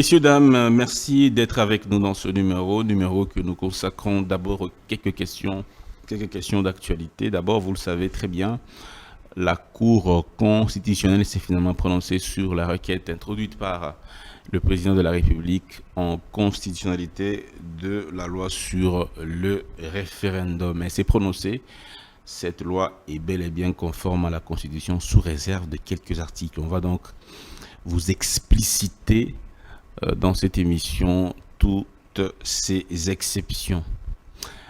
Messieurs, dames, merci d'être avec nous dans ce numéro que nous consacrons d'abord quelques questions d'actualité. D'abord, vous le savez très bien, la Cour constitutionnelle s'est finalement prononcée sur la requête introduite par le président de la République en constitutionnalité de la loi sur le référendum. Elle s'est prononcée. Cette loi est bel et bien conforme à la Constitution sous réserve de quelques articles. On va donc vous expliciter dans cette émission toutes ces exceptions.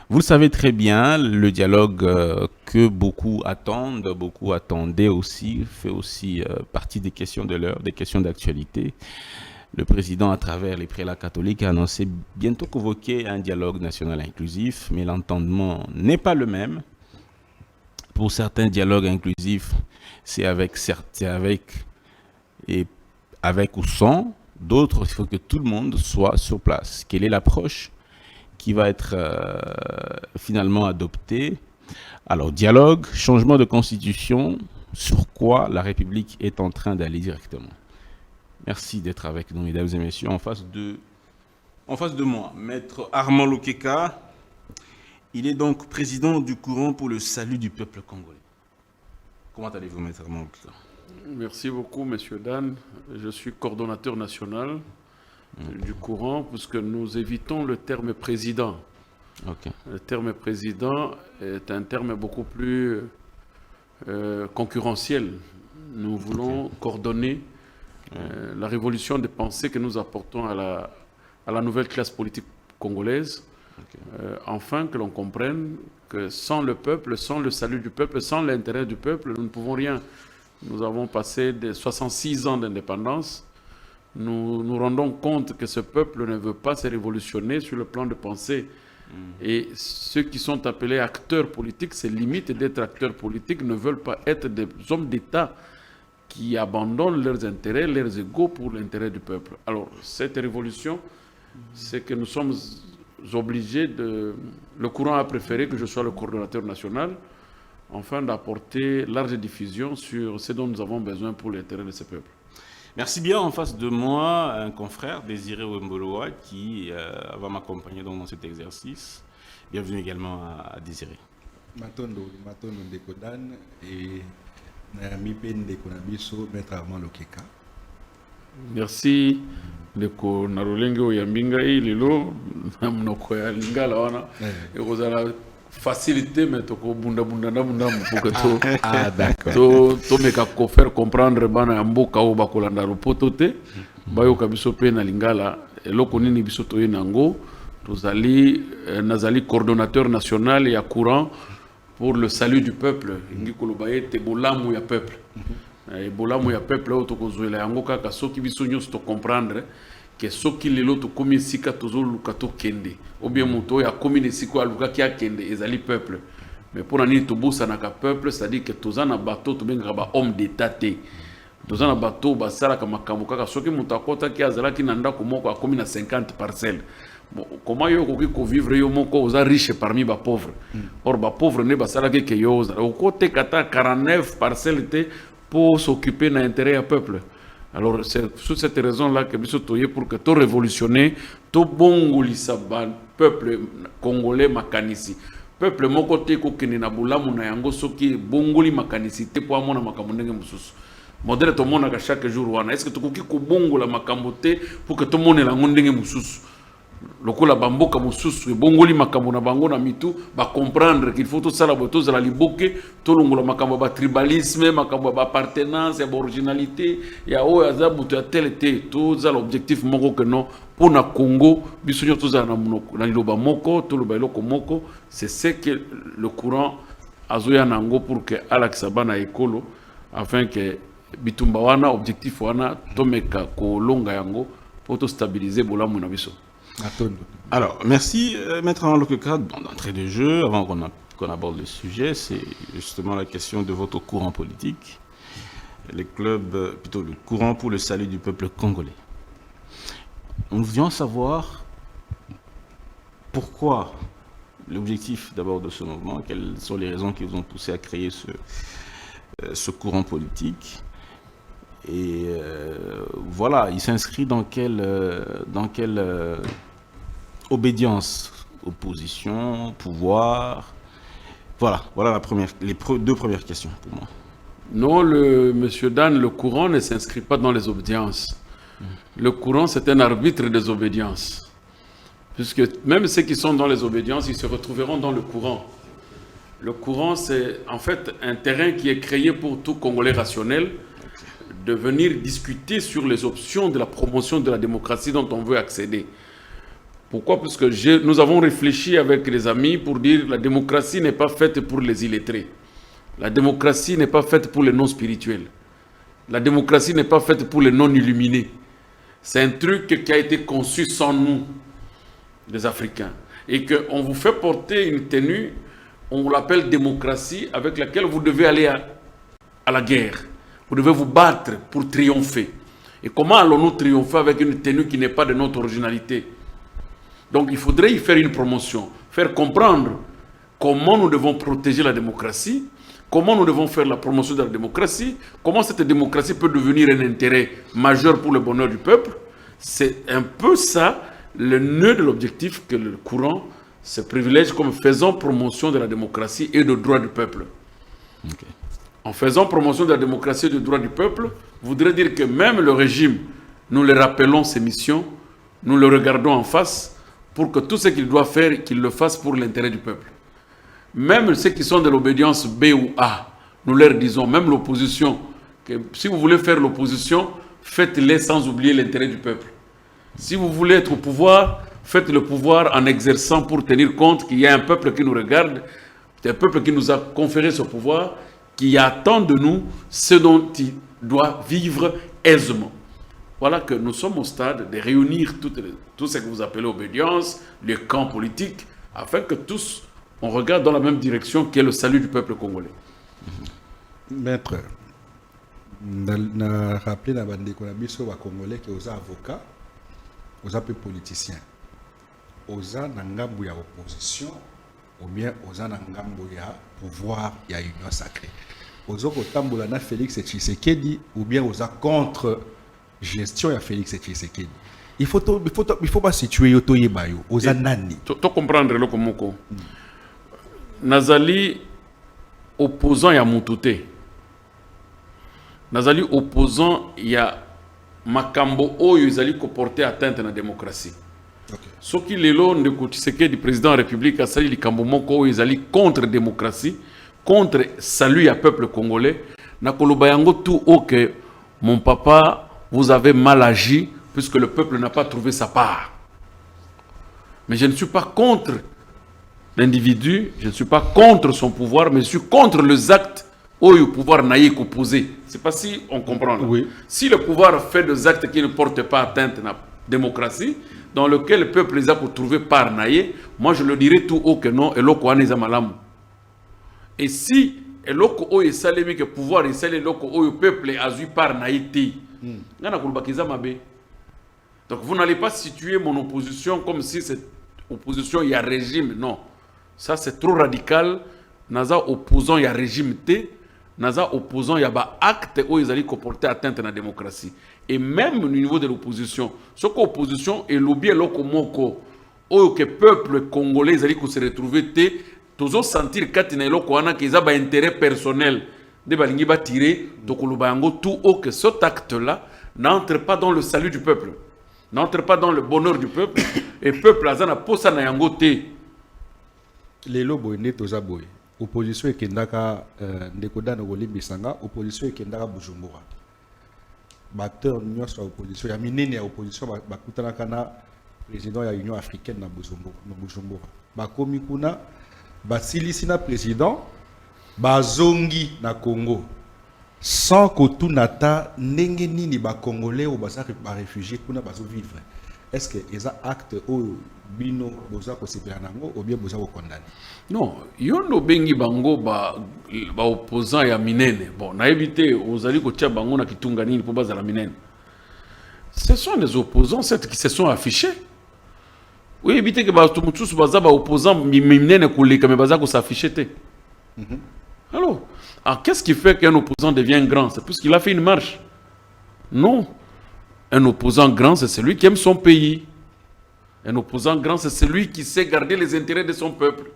Vous le savez très bien, le dialogue que beaucoup attendent, beaucoup attendaient aussi, fait aussi partie des questions de l'heure, des questions d'actualité. Le président, à travers les prélats catholiques, a annoncé bientôt convoquer un dialogue national inclusif, mais l'entendement n'est pas le même. Pour certains dialogues inclusifs, c'est avec ou sans. D'autres, il faut que tout le monde soit sur place. Quelle est l'approche qui va être finalement adoptée? Alors, dialogue, changement de constitution, sur quoi la République est en train d'aller directement. Merci d'être avec nous, mesdames et messieurs. En face de moi, Maître Armand Lokeka. Il est donc président du courant pour le salut du peuple congolais. Comment allez-vous, Maître Armand Lokeka? Merci beaucoup, Monsieur Dan. Je suis coordonnateur national du courant, puisque nous évitons le terme président. Le terme président est un terme beaucoup plus concurrentiel. Nous voulons coordonner la révolution des pensées que nous apportons à la nouvelle classe politique congolaise, afin que l'on comprenne que sans le peuple, sans le salut du peuple, sans l'intérêt du peuple, nous ne pouvons rien. Nous avons passé 66 ans d'indépendance. Nous nous rendons compte que ce peuple ne veut pas se révolutionner sur le plan de pensée. Et ceux qui sont appelés acteurs politiques, c'est limite d'être acteurs politiques, ne veulent pas être des hommes d'État qui abandonnent leurs intérêts, leurs égaux pour l'intérêt du peuple. Alors, cette révolution, c'est que nous sommes obligés de... Le courant a préféré que je sois le coordonnateur national, afin d'apporter large diffusion sur ce dont nous avons besoin pour l'intérêt de ce peuple. Merci bien. En face de moi, un confrère, Désiré Wemboloa, qui va m'accompagner dans cet exercice. Bienvenue également à Désiré. Matondo Ndeko Dan et Nayami Ndeko Nabiso, Maître Armand Lokeka. Merci. Ndeko Narolenge Oyambinga Lilo, Namnoko ya Lingala wana. Et vous allez facilité mais toko bunda pour que d'accord to meka ko faire comprendre bana ya mboka o bakolanda lopoto te bayo kabiso pe na lingala eloko nini biso to yenango tozali nazali coordonnateur national ya courant pour le salut du peuple ngi kolobaye te bolamu ya peuple et bolamu ya peuple o toko zoela yango kaka soki biso nyonso to comprendre que soki lelo to komi sika tozo luka to kende ou bien moto ya komi ne siko aluka ki akende ezali peuple mais pour nani to bosa na ka peuple c'est-à-dire que toza na bateau to benga ba homme d'état te toza na bateau basala ka makambo kaka soki moto akota ki azala ki na ndako moko akomi na 50 parcelles. Bon, comment yo ko vivre yo moko oza riche parmi ba pauvres or ba pauvre ne basala ke yo oza o côté kata 49 parcelles te pour s'occuper na intérêt ya peuple. Alors, c'est sous cette raison-là que nous sommes pour que tout révolutionner, tout bongolisa peuple congolais makanisi. Peuple moko te ko kenina bulamu na yango soki bongoli makanisi te po amona makambo ndenge mususu. Modèle to mona ka chaque jour wana. Est-ce que to koki ko bongola makambo te pour que tout mona la ndenge mususu? Lokola bamboka mususu bongoli makambo na bango na mitu ba comprendre qu'il faut tout ça la boto za la liboke to longola makambo ba tribalisme makambo ba appartenance ba originalité ya o ya za buto ya tel te to za l'objectif moko que non pour na Congo biso nyo to za na monoko na liloba moko to loba eloko moko c'est ce que le courant azoya nango pour que alakisa bana ekolo afin que bitumba wana objectif wana to meka ko longa yango pour to stabiliser bolamu na biso. Alors, merci, Maître Armand Lokeka. D'entrée de jeu, avant qu'on aborde le sujet, c'est justement la question de votre courant politique, les clubs, plutôt le courant pour le salut du peuple congolais. Nous voulions savoir pourquoi, l'objectif d'abord de ce mouvement, quelles sont les raisons qui vous ont poussé à créer ce courant politique, Et voilà, il s'inscrit dans quelle obédience? Opposition, pouvoir? Voilà les deux premières questions pour moi. Non, monsieur Dan, le courant ne s'inscrit pas dans les obédiences. Le courant, c'est un arbitre des obédiences. Puisque même ceux qui sont dans les obédiences, ils se retrouveront dans le courant. Le courant, c'est en fait un terrain qui est créé pour tout Congolais rationnel de venir discuter sur les options de la promotion de la démocratie dont on veut accéder. Pourquoi? Parce que nous avons réfléchi avec les amis pour dire que la démocratie n'est pas faite pour les illettrés. La démocratie n'est pas faite pour les non-spirituels. La démocratie n'est pas faite pour les non-illuminés. C'est un truc qui a été conçu sans nous, les Africains. Et qu'on vous fait porter une tenue, on l'appelle démocratie, avec laquelle vous devez aller à la guerre. Vous devez vous battre pour triompher. Et comment allons-nous triompher avec une tenue qui n'est pas de notre originalité? Donc il faudrait y faire une promotion, faire comprendre comment nous devons protéger la démocratie, comment nous devons faire la promotion de la démocratie, comment cette démocratie peut devenir un intérêt majeur pour le bonheur du peuple. C'est un peu ça le nœud de l'objectif que le courant se privilège comme faisant promotion de la démocratie et des droits du peuple. Okay. En faisant promotion de la démocratie et des droits du peuple, voudrait dire que même le régime, nous le rappelons ses missions, nous le regardons en face, pour que tout ce qu'il doit faire, qu'il le fasse pour l'intérêt du peuple. Même ceux qui sont de l'obédience B ou A, nous leur disons, même l'opposition, que si vous voulez faire l'opposition, faites-le sans oublier l'intérêt du peuple. Si vous voulez être au pouvoir, faites le pouvoir en exerçant pour tenir compte qu'il y a un peuple qui nous regarde, un peuple qui nous a conféré ce pouvoir, qui attend de nous ce dont il doit vivre aisément. Voilà que nous sommes au stade de réunir tout ce que vous appelez obédience, les camps politiques, afin que tous, on regarde dans la même direction qui est le salut du peuple congolais. Maître, on a rappelé dans les Congolais que vous êtes avocat, vous êtes politicien. Vous êtes dans la opposition, ou bien vous êtes dans le pouvoir, il y a une union sacrée. Vous êtes dans Félix Tshisekedi, ou bien vous êtes contre gestion ya Félix Tshisekedi. Il faut pas situer yoto yebayo oza nani. To comprendre le komoko. Nazali opposant ya Mutute. Nazali opposant ya makambo oyo ezali ko porter atteinte na démocratie. Okay. Soki lelo ndeko Tshisekedi président de la République asali likambo moko oyo ezali contre démocratie, contre salut ya peuple congolais, na koloba yango tout o que mon papa vous avez mal agi puisque le peuple n'a pas trouvé sa part. Mais je ne suis pas contre l'individu, je ne suis pas contre son pouvoir, mais je suis contre les actes où le pouvoir n'a pas opposé. Je ne sais pas si on comprend là. Oui. Si le pouvoir fait des actes qui ne portent pas atteinte à la démocratie, dans lequel le peuple les a pour trouver part naïe, moi je le dirais tout haut que non, et l'oko aneza malamu. Et si l'oko o est salé, que le pouvoir est salé, l'oko o le peuple a eu part naïe. Donc vous n'allez pas situer mon opposition comme si cette opposition il y a régime. Non, ça c'est trop radical. Naza opposant il y a régime T, naza opposant il y a acte où ils allaient comporter atteinte à la démocratie. Et même au niveau de l'opposition, ce que l'opposition est lobby lokomoko, où que peuple congolais ils allaient se retrouver T, toujours sentir qu'atina lokoana qu'ils ont intérêt personnel. De balingi ba tirer tokolobango tout haut que cet acte-là n'entre pas dans le salut du peuple, n'entre pas dans le bonheur du peuple, et peuple azana posa na yango te. Les lobo ne toza boy. Opposition ekendaka ndekoda na kolimbisanga, opposition ekendaka Bujumbura. Acteur nyonso opposition ya minene ya opposition bakutanaka na président ya Union africaine na Bujumbura. Bakomi kuna basilisi na président bazongi na Congo sans que tout nata ndenge nini ba congolais ou ba réfugiés kuna bazo vivre. Est-ce que les actes ou bino boza ko sepela nango ou bien boza ko condamner? Non, yondo bengi bango ba opposant ya minene. Bon, na éviter ozali ko tia bango na kitunga nini po baza la minene. Ce sont des opposants certes qui se sont affichés. Oui, éviter que ba tumutusu baza ba opposant minene ko le kame baza ko s'afficher te. Mhm. Alors, qu'est-ce qui fait qu'un opposant devient grand? C'est parce qu'il a fait une marche. Non. Un opposant grand, c'est celui qui aime son pays. Un opposant grand, c'est celui qui sait garder les intérêts de son peuple.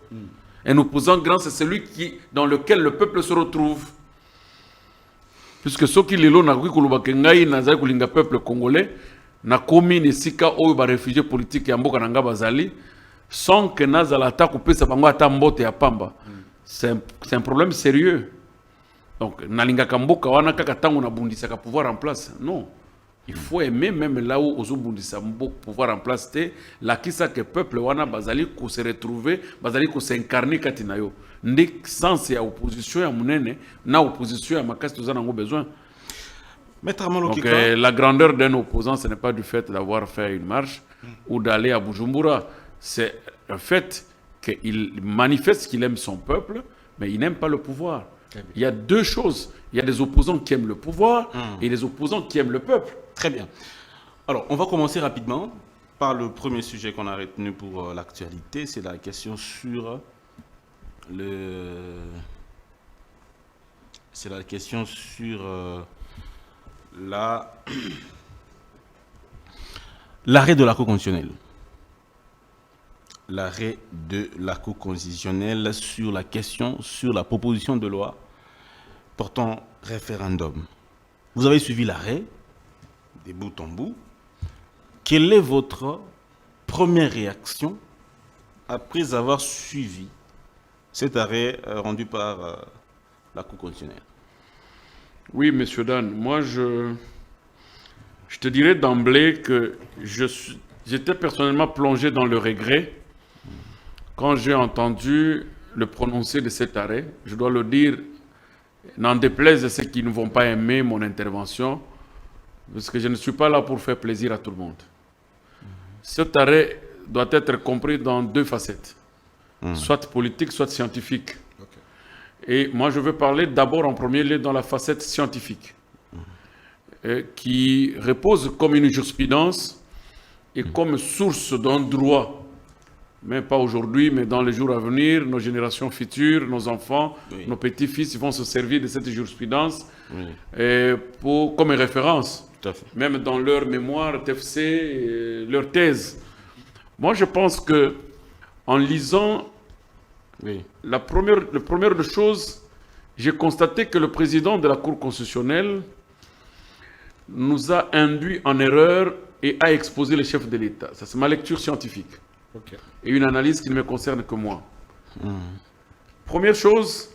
Un opposant grand, c'est celui dans lequel le peuple se retrouve. Puisque ceux qui lelo na kulubakengai na za kulinga peuple congolais na komi ne sika oyo ba réfugiés politiques ya mboka nanga bazali sans que nazala ta kopesa bango ata mbote ya pamba. C'est un problème sérieux. Donc nalinga kamboka wana kaka tango na bundisa ka pouvoir en place. Non. Il faut aimer même là où Ozobundisa pouvoir en place la kisa que peuple wana bazali ko se retrouver bazali ko s'incarner katinayo ndik sens ya opposition ya munene na opposition ya makasi tozana ngo besoin. Maître Amalo Donc Kika, la grandeur d'un opposant ce n'est pas du fait d'avoir fait une marche ou d'aller à Bujumbura, c'est un fait qu'il manifeste qu'il aime son peuple mais il n'aime pas le pouvoir. Il y a deux choses, il y a des opposants qui aiment le pouvoir et des opposants qui aiment le peuple. très bien. Alors, on va commencer rapidement par le premier sujet qu'on a retenu pour l'actualité, c'est la question sur c'est la question sur l'arrêt de la Cour constitutionnelle. L'arrêt de la Cour constitutionnelle sur la question, sur la proposition de loi portant référendum. Vous avez suivi l'arrêt des bout en bout. Quelle est votre première réaction après avoir suivi cet arrêt rendu par la Cour constitutionnelle? Oui, monsieur Dan, moi je te dirais d'emblée que j'étais personnellement plongé dans le regret quand j'ai entendu le prononcé de cet arrêt. Je dois le dire, n'en déplaise à ceux qui ne vont pas aimer mon intervention, parce que je ne suis pas là pour faire plaisir à tout le monde. Cet arrêt doit être compris dans deux facettes, soit politique, soit scientifique. Et moi, je veux parler d'abord en premier lieu dans la facette scientifique, qui repose comme une jurisprudence et comme source d'un droit, mais pas aujourd'hui, mais dans les jours à venir, nos générations futures, nos enfants, nos petits-fils, ils vont se servir de cette jurisprudence comme référence, même dans leur mémoire, TFC, leur thèse. Moi, je pense que en lisant la première des choses, j'ai constaté que le président de la Cour constitutionnelle nous a induit en erreur et a exposé les chefs de l'État. Ça, c'est ma lecture scientifique. Et une analyse qui ne me concerne que moi. Première chose,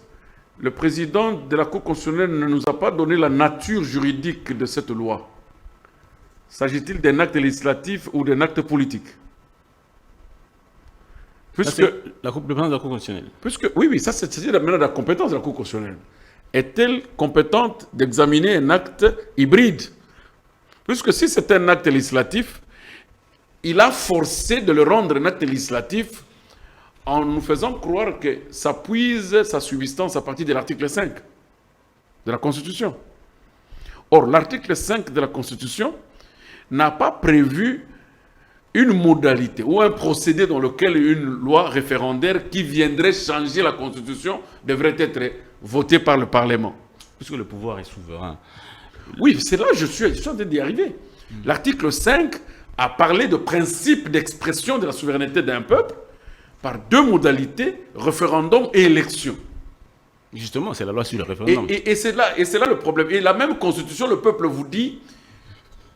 le président de la Cour constitutionnelle ne nous a pas donné la nature juridique de cette loi. S'agit-il d'un acte législatif ou d'un acte politique? Puisque la compétence de la Cour constitutionnelle. Oui, ça c'est maintenant la compétence de la Cour constitutionnelle. Est-elle compétente d'examiner un acte hybride? Puisque si c'est un acte législatif, il a forcé de le rendre un acte législatif en nous faisant croire que ça puise sa subsistance à partir de l'article 5 de la Constitution. Or, l'article 5 de la Constitution n'a pas prévu une modalité ou un procédé dans lequel une loi référendaire qui viendrait changer la Constitution devrait être votée par le Parlement. Puisque le pouvoir est souverain. Oui, c'est là que je suis en train d'y arriver. L'article 5 a parlé de principe d'expression de la souveraineté d'un peuple par deux modalités, référendum et élection. Justement, c'est la loi sur le référendum. Et c'est là le problème. Et la même Constitution, le peuple vous dit,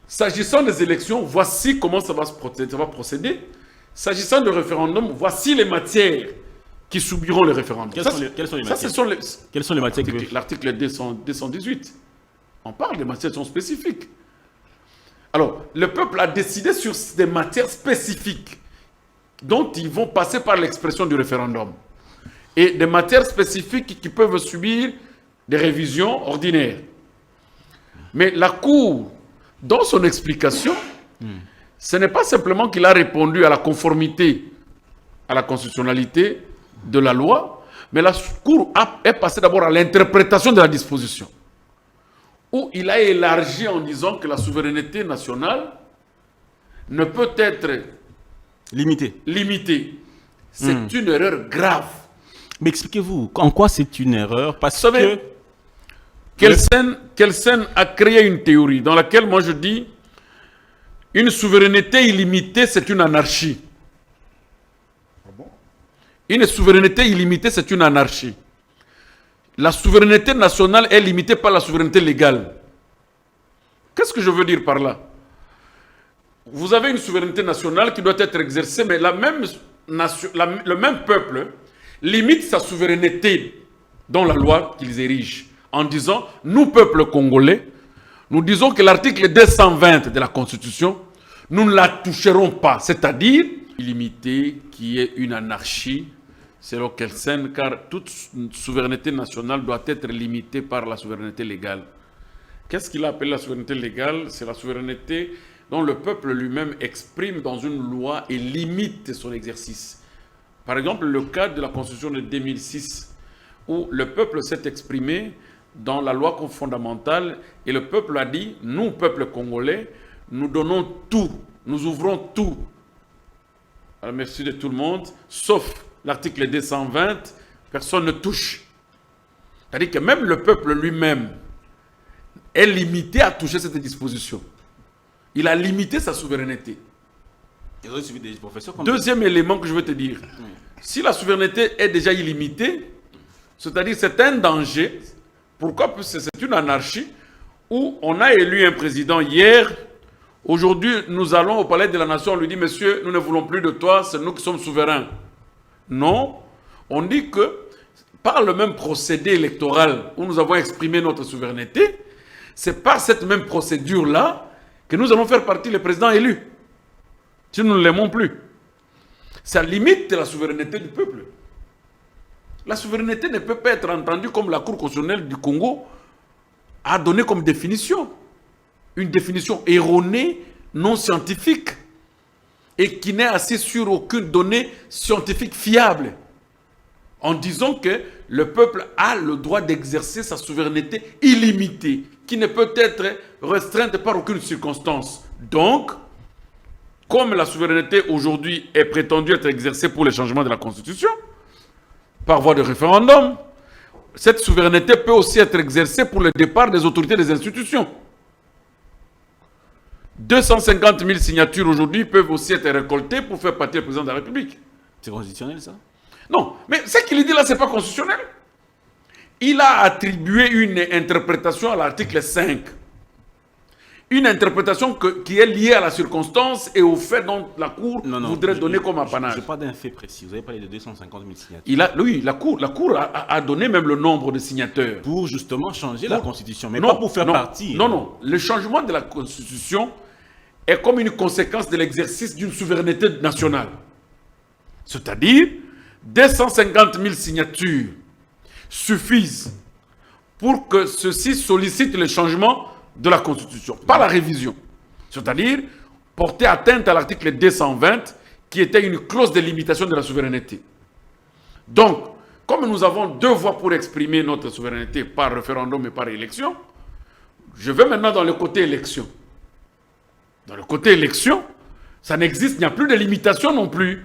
s'agissant des élections, voici comment ça va procéder. S'agissant du référendum, voici les matières qui subiront le référendum. Quelles sont les matières? Quelles sont les matières qui... L'article 218. On parle des matières qui sont spécifiques. Alors, le peuple a décidé sur des matières spécifiques dont ils vont passer par l'expression du référendum. Et des matières spécifiques qui peuvent subir des révisions ordinaires. Mais la Cour, dans son explication, ce n'est pas simplement qu'il a répondu à la conformité, à la constitutionnalité de la loi, mais la Cour est passée d'abord à l'interprétation de la disposition, où il a élargi en disant que la souveraineté nationale ne peut être limitée. C'est une erreur grave. Mais expliquez-vous, en quoi c'est une erreur? Parce que Kelsen a créé une théorie dans laquelle moi je dis une souveraineté illimitée, c'est une anarchie. Une souveraineté illimitée, c'est une anarchie. La souveraineté nationale est limitée par la souveraineté légale. Qu'est-ce que je veux dire par là? Vous avez une souveraineté nationale qui doit être exercée, mais le même peuple limite sa souveraineté dans la loi qu'ils érigent, en disant, nous, peuple congolais, nous disons que l'article 220 de la Constitution, nous ne la toucherons pas, c'est-à-dire illimité, qui est une anarchie, selon Kelsen, car toute souveraineté nationale doit être limitée par la souveraineté légale. Qu'est-ce qu'il a appelé la souveraineté légale? C'est la souveraineté dont le peuple lui-même exprime dans une loi et limite son exercice. Par exemple, le cas de la Constitution de 2006, où le peuple s'est exprimé dans la loi fondamentale et le peuple a dit, nous, peuple congolais, nous donnons tout, nous ouvrons tout à la merci de tout le monde, sauf l'article 220, personne ne touche. C'est-à-dire que même le peuple lui-même est limité à toucher cette disposition. Il a limité sa souveraineté. Deuxième élément que je veux te dire, si la souveraineté est déjà illimitée, c'est-à-dire c'est un danger. Pourquoi? Parce que c'est une anarchie où on a élu un président hier. Aujourd'hui, nous allons au palais de la nation, on lui dit, monsieur, nous ne voulons plus de toi, c'est nous qui sommes souverains. Non, on dit que par le même procédé électoral où nous avons exprimé notre souveraineté, c'est par cette même procédure-là que nous allons faire partie les présidents élus. Si nous ne l'aimons plus. Ça limite la souveraineté du peuple. La souveraineté ne peut pas être entendue comme la Cour constitutionnelle du Congo a donné comme définition. Une définition erronée, non scientifique, et qui n'est assise sur aucune donnée scientifique fiable, en disant que le peuple a le droit d'exercer sa souveraineté illimitée, qui ne peut être restreinte par aucune circonstance. Donc, comme la souveraineté aujourd'hui est prétendue être exercée pour les changements de la Constitution, par voie de référendum, cette souveraineté peut aussi être exercée pour le départ des autorités des institutions. 250 000 signatures aujourd'hui peuvent aussi être récoltées pour faire partie du président de la République. C'est constitutionnel, ça? Non, mais ce qu'il dit là, ce n'est pas constitutionnel. Il a attribué une interprétation à l'article 5. Une interprétation qui est liée à la circonstance et au fait dont la Cour voudrait donner comme apanage. Je parle d'un fait précis. Vous avez parlé de 250 000 signatures. Oui, la Cour a donné même le nombre de signateurs. Pour justement changer la Constitution, mais pas pour faire partie. Non. Le changement de la Constitution est comme une conséquence de l'exercice d'une souveraineté nationale. C'est-à-dire, 250 000 signatures suffisent pour que ceux-ci sollicitent le changement de la Constitution, pas la révision. C'est-à-dire, porter atteinte à l'article 220, qui était une clause de limitation de la souveraineté. Donc, comme nous avons deux voies pour exprimer notre souveraineté par référendum et par élection, je vais maintenant dans le côté élection. Dans le côté élection, ça n'existe, il n'y a plus de limitation non plus.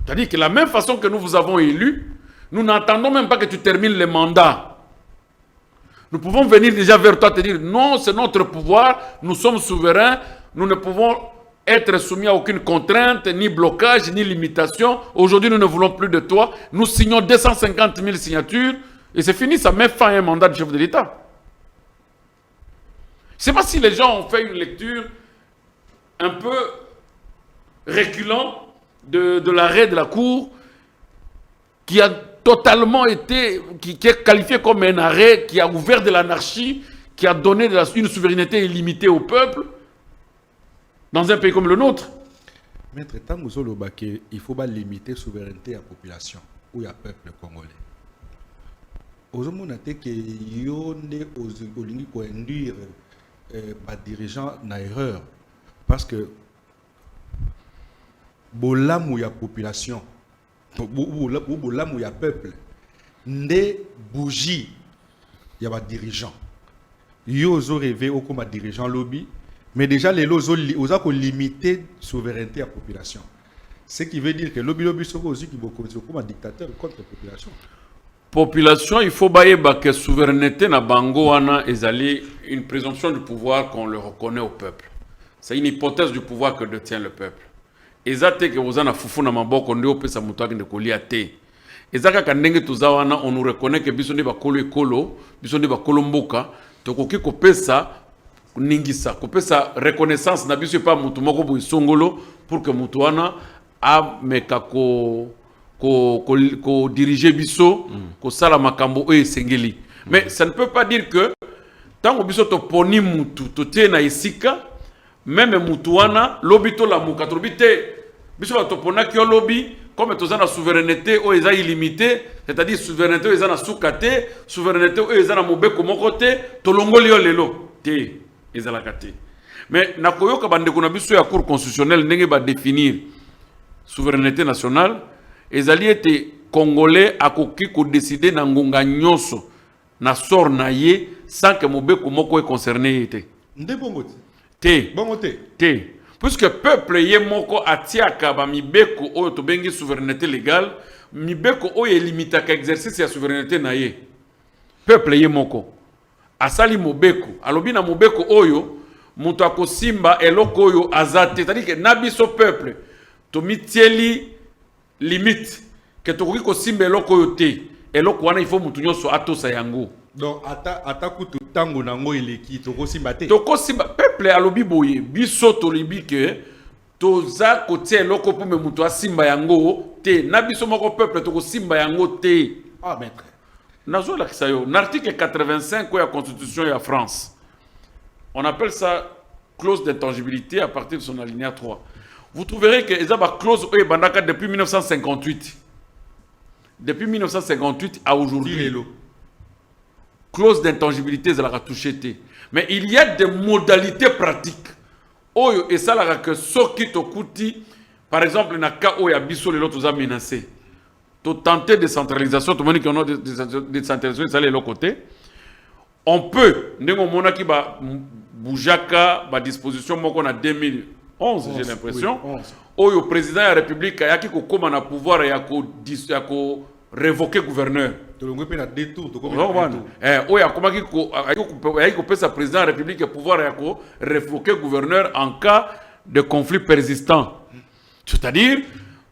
C'est-à-dire que de la même façon que nous vous avons élus, nous n'attendons même pas que tu termines le mandat. Nous pouvons venir déjà vers toi et te dire, non, c'est notre pouvoir, nous sommes souverains, nous ne pouvons être soumis à aucune contrainte, ni blocage, ni limitation. Aujourd'hui, nous ne voulons plus de toi. Nous signons 250 000 signatures et c'est fini, ça met fin à un mandat de chef de l'État. Je ne sais pas si les gens ont fait une lecture un peu reculant de l'arrêt de la Cour qui a totalement été, qui est qualifié comme un arrêt qui a ouvert de l'anarchie, qui a donné une souveraineté illimitée au peuple dans un pays comme le nôtre. Maître, tant que il faut limiter la souveraineté à la population ou à peuple congolais. Aujourd'hui, on a dit que y a induire les dirigeants en erreur parce que bolamou ya population bolamou ya peuple ne bougie ya ba dirigeant yo zo rêver au comme dirigeant lobby mais déjà les lots oza ko limiter souveraineté à la population, ce qui veut dire que lobby soko aussi qui beaucoup comme dictateur contre la population. population, il faut que souveraineté na bango wana ezali une présomption du pouvoir qu'on le reconnaît au peuple. C'est une hypothèse du pouvoir que détient le peuple. Ezate que vous en a fufu na maboko ndio pesa mutu akende kolia te. Ezaka kandenge tuza wana on nous reconnaît que biso ndi bakolo ekolo, biso ndi bakolo mboka, tokoki kopesa ningisa, kopesa reconnaissance na biso pa mutu moko bu songolo pour que mutu wana a meka ko diriger biso, ko sala makambo oyo esengeli. Mais ça ne peut pas dire que tant que biso to poni mutu to te na isika même mutu wana lobi to la muka to bité biso ba to pona ki lobi comme toza na souveraineté o eza illimitée, c'est-à-dire souveraineté o eza na sukate, souveraineté o eza na mobeko moko te to longoli yo lelo te ezala kate. Mais na koyoka bandeko na biso ya cour constitutionnelle ndenge ba définir souveraineté nationale ezali ete congolais akoki ko décider na ngonga nyonso na sort na ye sans que mobeko moko est concerné était. Ndebongo Te. Bongo te. Te. Puisque peuple ye moko atiaka ba mibeko oyo to bengi souveraineté légale, mibeko oyo limitaka exercice ya souveraineté na ye. Peuple ye moko asali mobeko, alobi na mobeko oyo mutu akosimba eloko oyo azate, c'est-à-dire que nabiso peuple to mitieli limite que tokoki kosimba eloko oyo te. Eloko wana il faut mutu nyonso atosa yango. Donc ata kutu tango nango eleki tokosimba te. Tokosimba peuple alobi boye biso tolibi ke toza kotia eloko po me mutu asimba yango te. Na biso moko peuple tokosimba yango te. Ah maître. Nazo la kisayo. L'article 85 de la Constitution de la France. On appelle ça clause d'intangibilité à partir de son alinéa 3. Vous trouverez que les clause depuis 1958. Depuis 1958 à aujourd'hui. Clause d'intangibilité, ça l'a touché. Mais il y a des modalités pratiques. Et ça l'a que ce qui te coûte, par exemple, dans le cas où il y a biso les autres menacé. Tu tenter décentralisation, tout le monde qui a décentralisation, ça les l'autre côté. On peut, nous avons qui va boujaka, ba disposition, moi qu'on a 2011, j'ai l'impression. Où le président de la République a qui comme un pouvoir et a révoquer gouverneur. Tout le monde peut détour. Oui, il peut sa président de la République a pouvoir révoquer gouverneur en cas de conflit persistant. C'est-à-dire,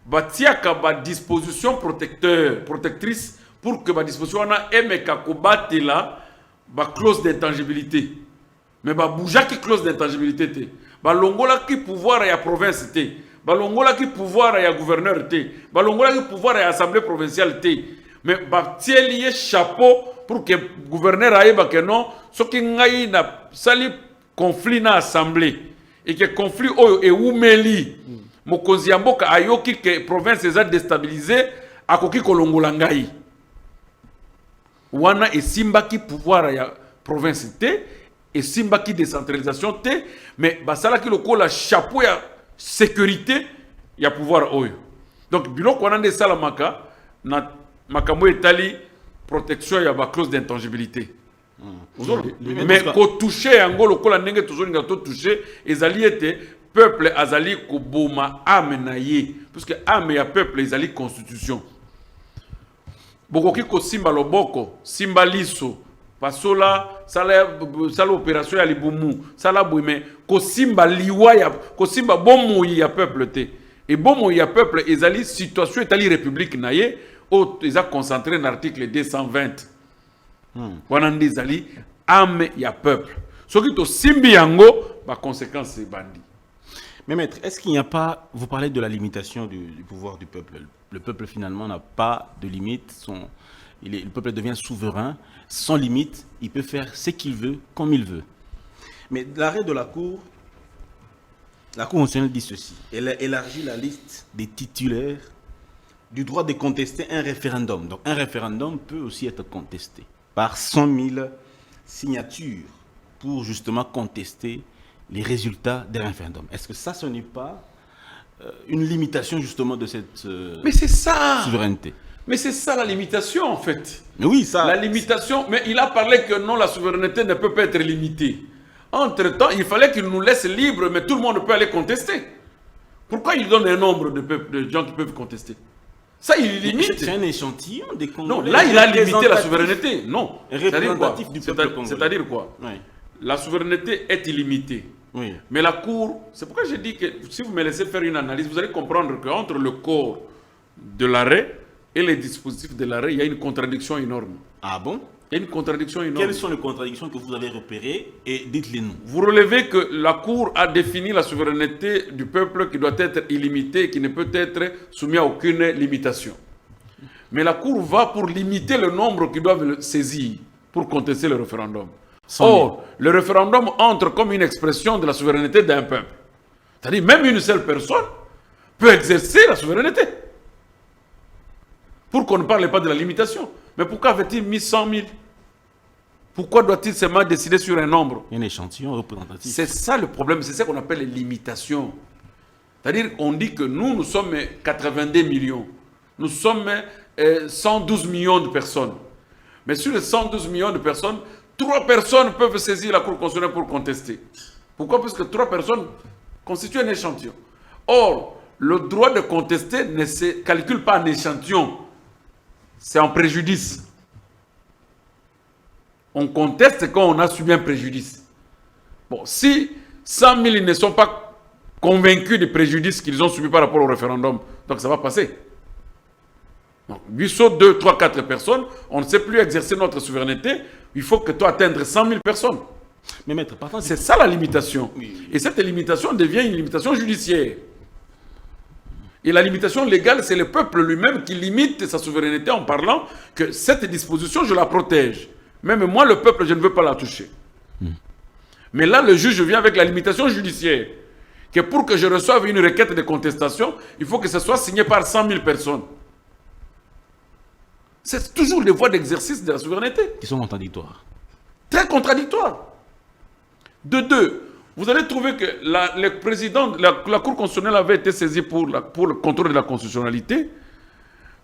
batiaka ba disposition protectrice pour que ba disposition wana emeka kobate la ba clause d'intangibilité. Mais ba boujaki clause d'intangibilité te. Ba longola ki pouvoir ya province te. Balongola qui pouvoir ya gouverneur te. Balongola qui pouvoir ya assemblée provinciale te. Mais ba tielier chapeau pour que gouverneur aille ba que non, ce qui ngai na sali conflit na assemblée et que conflit oyo e umeli. Mokonzi ya mboka ayoki que province eza déstabilisée akoki kolongola ngai. Wana e simba ki pouvoir ya province te et simba ki décentralisation te, mais basala ki lokola chapeau ya sécurité, il y a pouvoir oyo. Donc, bilo qu'on a des salamaka, na makambo etali protection, il y a une clause d'intangibilité. Mais quand toucher angolo, quand on a toujours une touché, les alliés étaient peuple azali koboma amenaye, parce que ame ya peuple les alliés constitution. Bokoki ko simba loboko, simba liso. Pasola, sala opération ya libumu, sala bouime, ko simba liwa ya, ko simba bomo ya peuple te. Et bomo ya peuple, ezali situation etali république naye, o eza concentré dans l'article 220. Wanandi ezali ame ya peuple. Soki to simbi yango, ba conséquence c'est bandi. Mais maître, est-ce qu'il n'y a pas, vous parlez de la limitation du pouvoir du peuple. Le peuple finalement n'a pas de limite, le peuple devient souverain, sans limite, il peut faire ce qu'il veut, comme il veut. Mais l'arrêt de la Cour constitutionnelle dit ceci. Elle a élargi la liste des titulaires du droit de contester un référendum. Donc un référendum peut aussi être contesté par 100 000 signatures pour justement contester les résultats des référendums. Est-ce que ça, ce n'est pas une limitation justement de cette mais c'est ça souveraineté? Mais c'est ça la limitation en fait. Mais oui, ça. La limitation, mais il a parlé que non, la souveraineté ne peut pas être limitée. Entre-temps, il fallait qu'il nous laisse libres, mais tout le monde peut aller contester. Pourquoi il donne un nombre de gens qui peuvent contester? Ça, il limite. C'est un échantillon des Non, Congolais. là, il a limité la souveraineté. Non. Représentatif du peuple congolais. C'est-à-dire quoi? Oui. La souveraineté est illimitée. Oui. Mais la Cour, c'est pourquoi j'ai dit que si vous me laissez faire une analyse, vous allez comprendre qu'entre le corps de l'arrêt et les dispositifs de l'arrêt, il y a une contradiction énorme. Ah bon? Il y a une contradiction énorme. Quelles sont les contradictions que vous avez repérées et dites-les-nous. Vous relevez que la Cour a défini la souveraineté du peuple qui doit être illimitée et qui ne peut être soumise à aucune limitation. Mais la Cour va pour limiter le nombre qui doivent le saisir pour contester le référendum. Or, le référendum entre comme une expression de la souveraineté d'un peuple. C'est-à-dire même une seule personne peut exercer la souveraineté. Pour qu'on ne parle pas de la limitation. Mais pourquoi avait-il mis 100 000? Pourquoi doit-il seulement décider sur un nombre? Un échantillon représentatif. C'est ça le problème, c'est ça qu'on appelle les limitations. C'est-à-dire qu'on dit que nous sommes 82 millions. Nous sommes 112 millions de personnes. Mais sur les 112 millions de personnes, 3 personnes peuvent saisir la Cour constitutionnelle pour contester. Pourquoi? Parce que 3 personnes constituent un échantillon. Or, le droit de contester ne se calcule pas en échantillon. C'est en préjudice. On conteste quand on a subi un préjudice. Bon, si 100 000 ne sont pas convaincus des préjudices qu'ils ont subis par rapport au référendum, donc ça va passer. Donc, 800, 2, 3, 4 personnes, on ne sait plus exercer notre souveraineté, il faut que toi atteindre 100 000 personnes. Mais maître, parfois, c'est ça la limitation. Oui. Et cette limitation devient une limitation judiciaire. Et la limitation légale, c'est le peuple lui-même qui limite sa souveraineté en parlant que cette disposition, je la protège. Même moi, le peuple, je ne veux pas la toucher. Mais là, le juge vient avec la limitation judiciaire. Que pour que je reçoive une requête de contestation, il faut que ce soit signé par 100 000 personnes. C'est toujours des voies d'exercice de la souveraineté. Qui sont contradictoires. Très contradictoires. De deux, vous allez trouver que le président, la Cour constitutionnelle avait été saisie pour le contrôle de la constitutionnalité,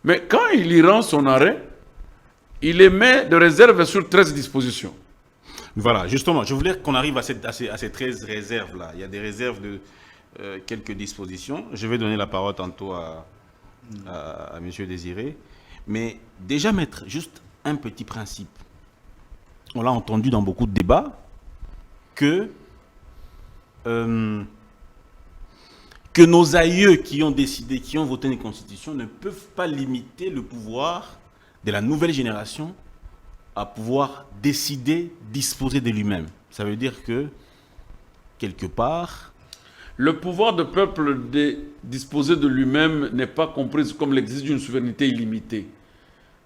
mais quand il y rend son arrêt, il émet de réserve sur 13 dispositions. Voilà, justement, je voulais qu'on arrive à ces 13 réserves-là. Il y a des réserves de quelques dispositions. Je vais donner la parole tantôt à M. Désiré. Mais déjà mettre juste un petit principe. On l'a entendu dans beaucoup de débats que nos aïeux qui ont décidé, qui ont voté une constitution ne peuvent pas limiter le pouvoir de la nouvelle génération à pouvoir décider, disposer de lui-même. Ça veut dire que, quelque part... Le pouvoir du peuple de disposer de lui-même n'est pas compris comme l'exercice d'une souveraineté illimitée.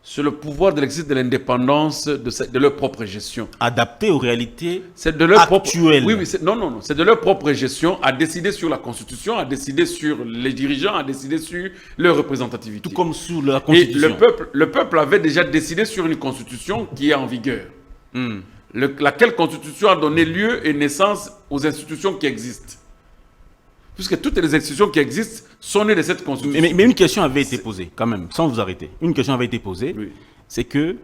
C'est le pouvoir de l'exercice de l'indépendance de leur propre gestion. Adapté aux réalités actuelles. Oui, non. C'est de leur propre gestion à décider sur la Constitution, à décider sur les dirigeants, à décider sur leur représentativité. Tout comme sur la Constitution. Et le peuple avait déjà décidé sur une Constitution qui est en vigueur. Laquelle Constitution a donné lieu et naissance aux institutions qui existent. Puisque toutes les institutions qui existent sont nées de cette constitution. Mais une question avait été posée, quand même, sans vous arrêter. Une question avait été posée, oui. C'est que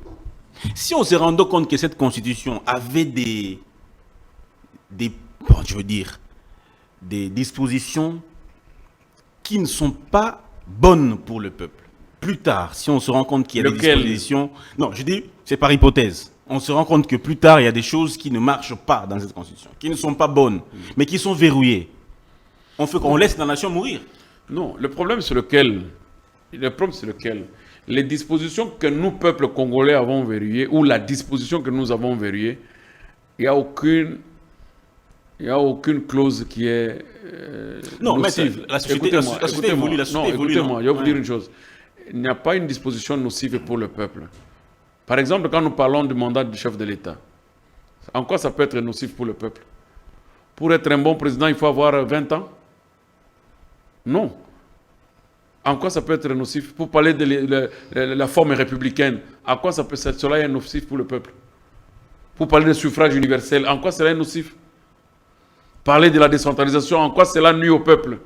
si on se rendait compte que cette constitution avait des dispositions qui ne sont pas bonnes pour le peuple. Plus tard, si on se rend compte qu'il y a des dispositions... Non, je dis, c'est par hypothèse. On se rend compte que plus tard, il y a des choses qui ne marchent pas dans cette constitution, qui ne sont pas bonnes, mais qui sont verrouillées. On laisse la nation mourir. Non, le problème c'est lequel les dispositions que nous, peuple congolais, avons verrouillées, ou la disposition que nous avons verrouillée, il n'y a aucune clause qui est nocive. La société évolue. Écoutez-moi, je vais vous dire une chose. Il n'y a pas une disposition nocive pour le peuple. Par exemple, quand nous parlons du mandat du chef de l'État, en quoi ça peut être nocif pour le peuple? Pour être un bon président, il faut avoir 20 ans? Non. En quoi ça peut être nocif? Pour parler de la forme républicaine, en quoi cela est nocif pour le peuple? Pour parler du suffrage universel, en quoi cela est nocif? Parler de la décentralisation, en quoi cela nuit au peuple?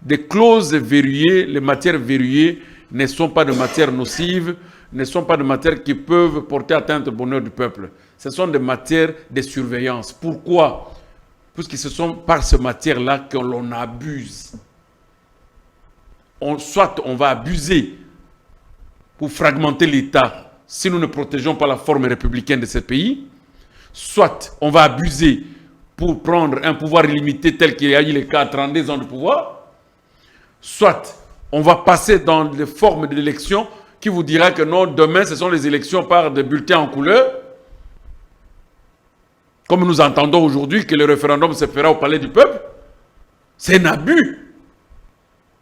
Des clauses verrouillées, les matières verrouillées ne sont pas de matières nocives, ne sont pas de matières qui peuvent porter atteinte au bonheur du peuple. Ce sont des matières de surveillance. Pourquoi? Puisque ce sont par ces matières-là que l'on abuse. soit on va abuser pour fragmenter l'État si nous ne protégeons pas la forme républicaine de ce pays, soit on va abuser pour prendre un pouvoir illimité tel qu'il y a eu les cas à 32 ans de pouvoir, soit on va passer dans les formes de l'élection qui vous dira que non, demain ce sont les élections par des bulletins en couleur, comme nous entendons aujourd'hui que le référendum se fera au palais du peuple. C'est un abus.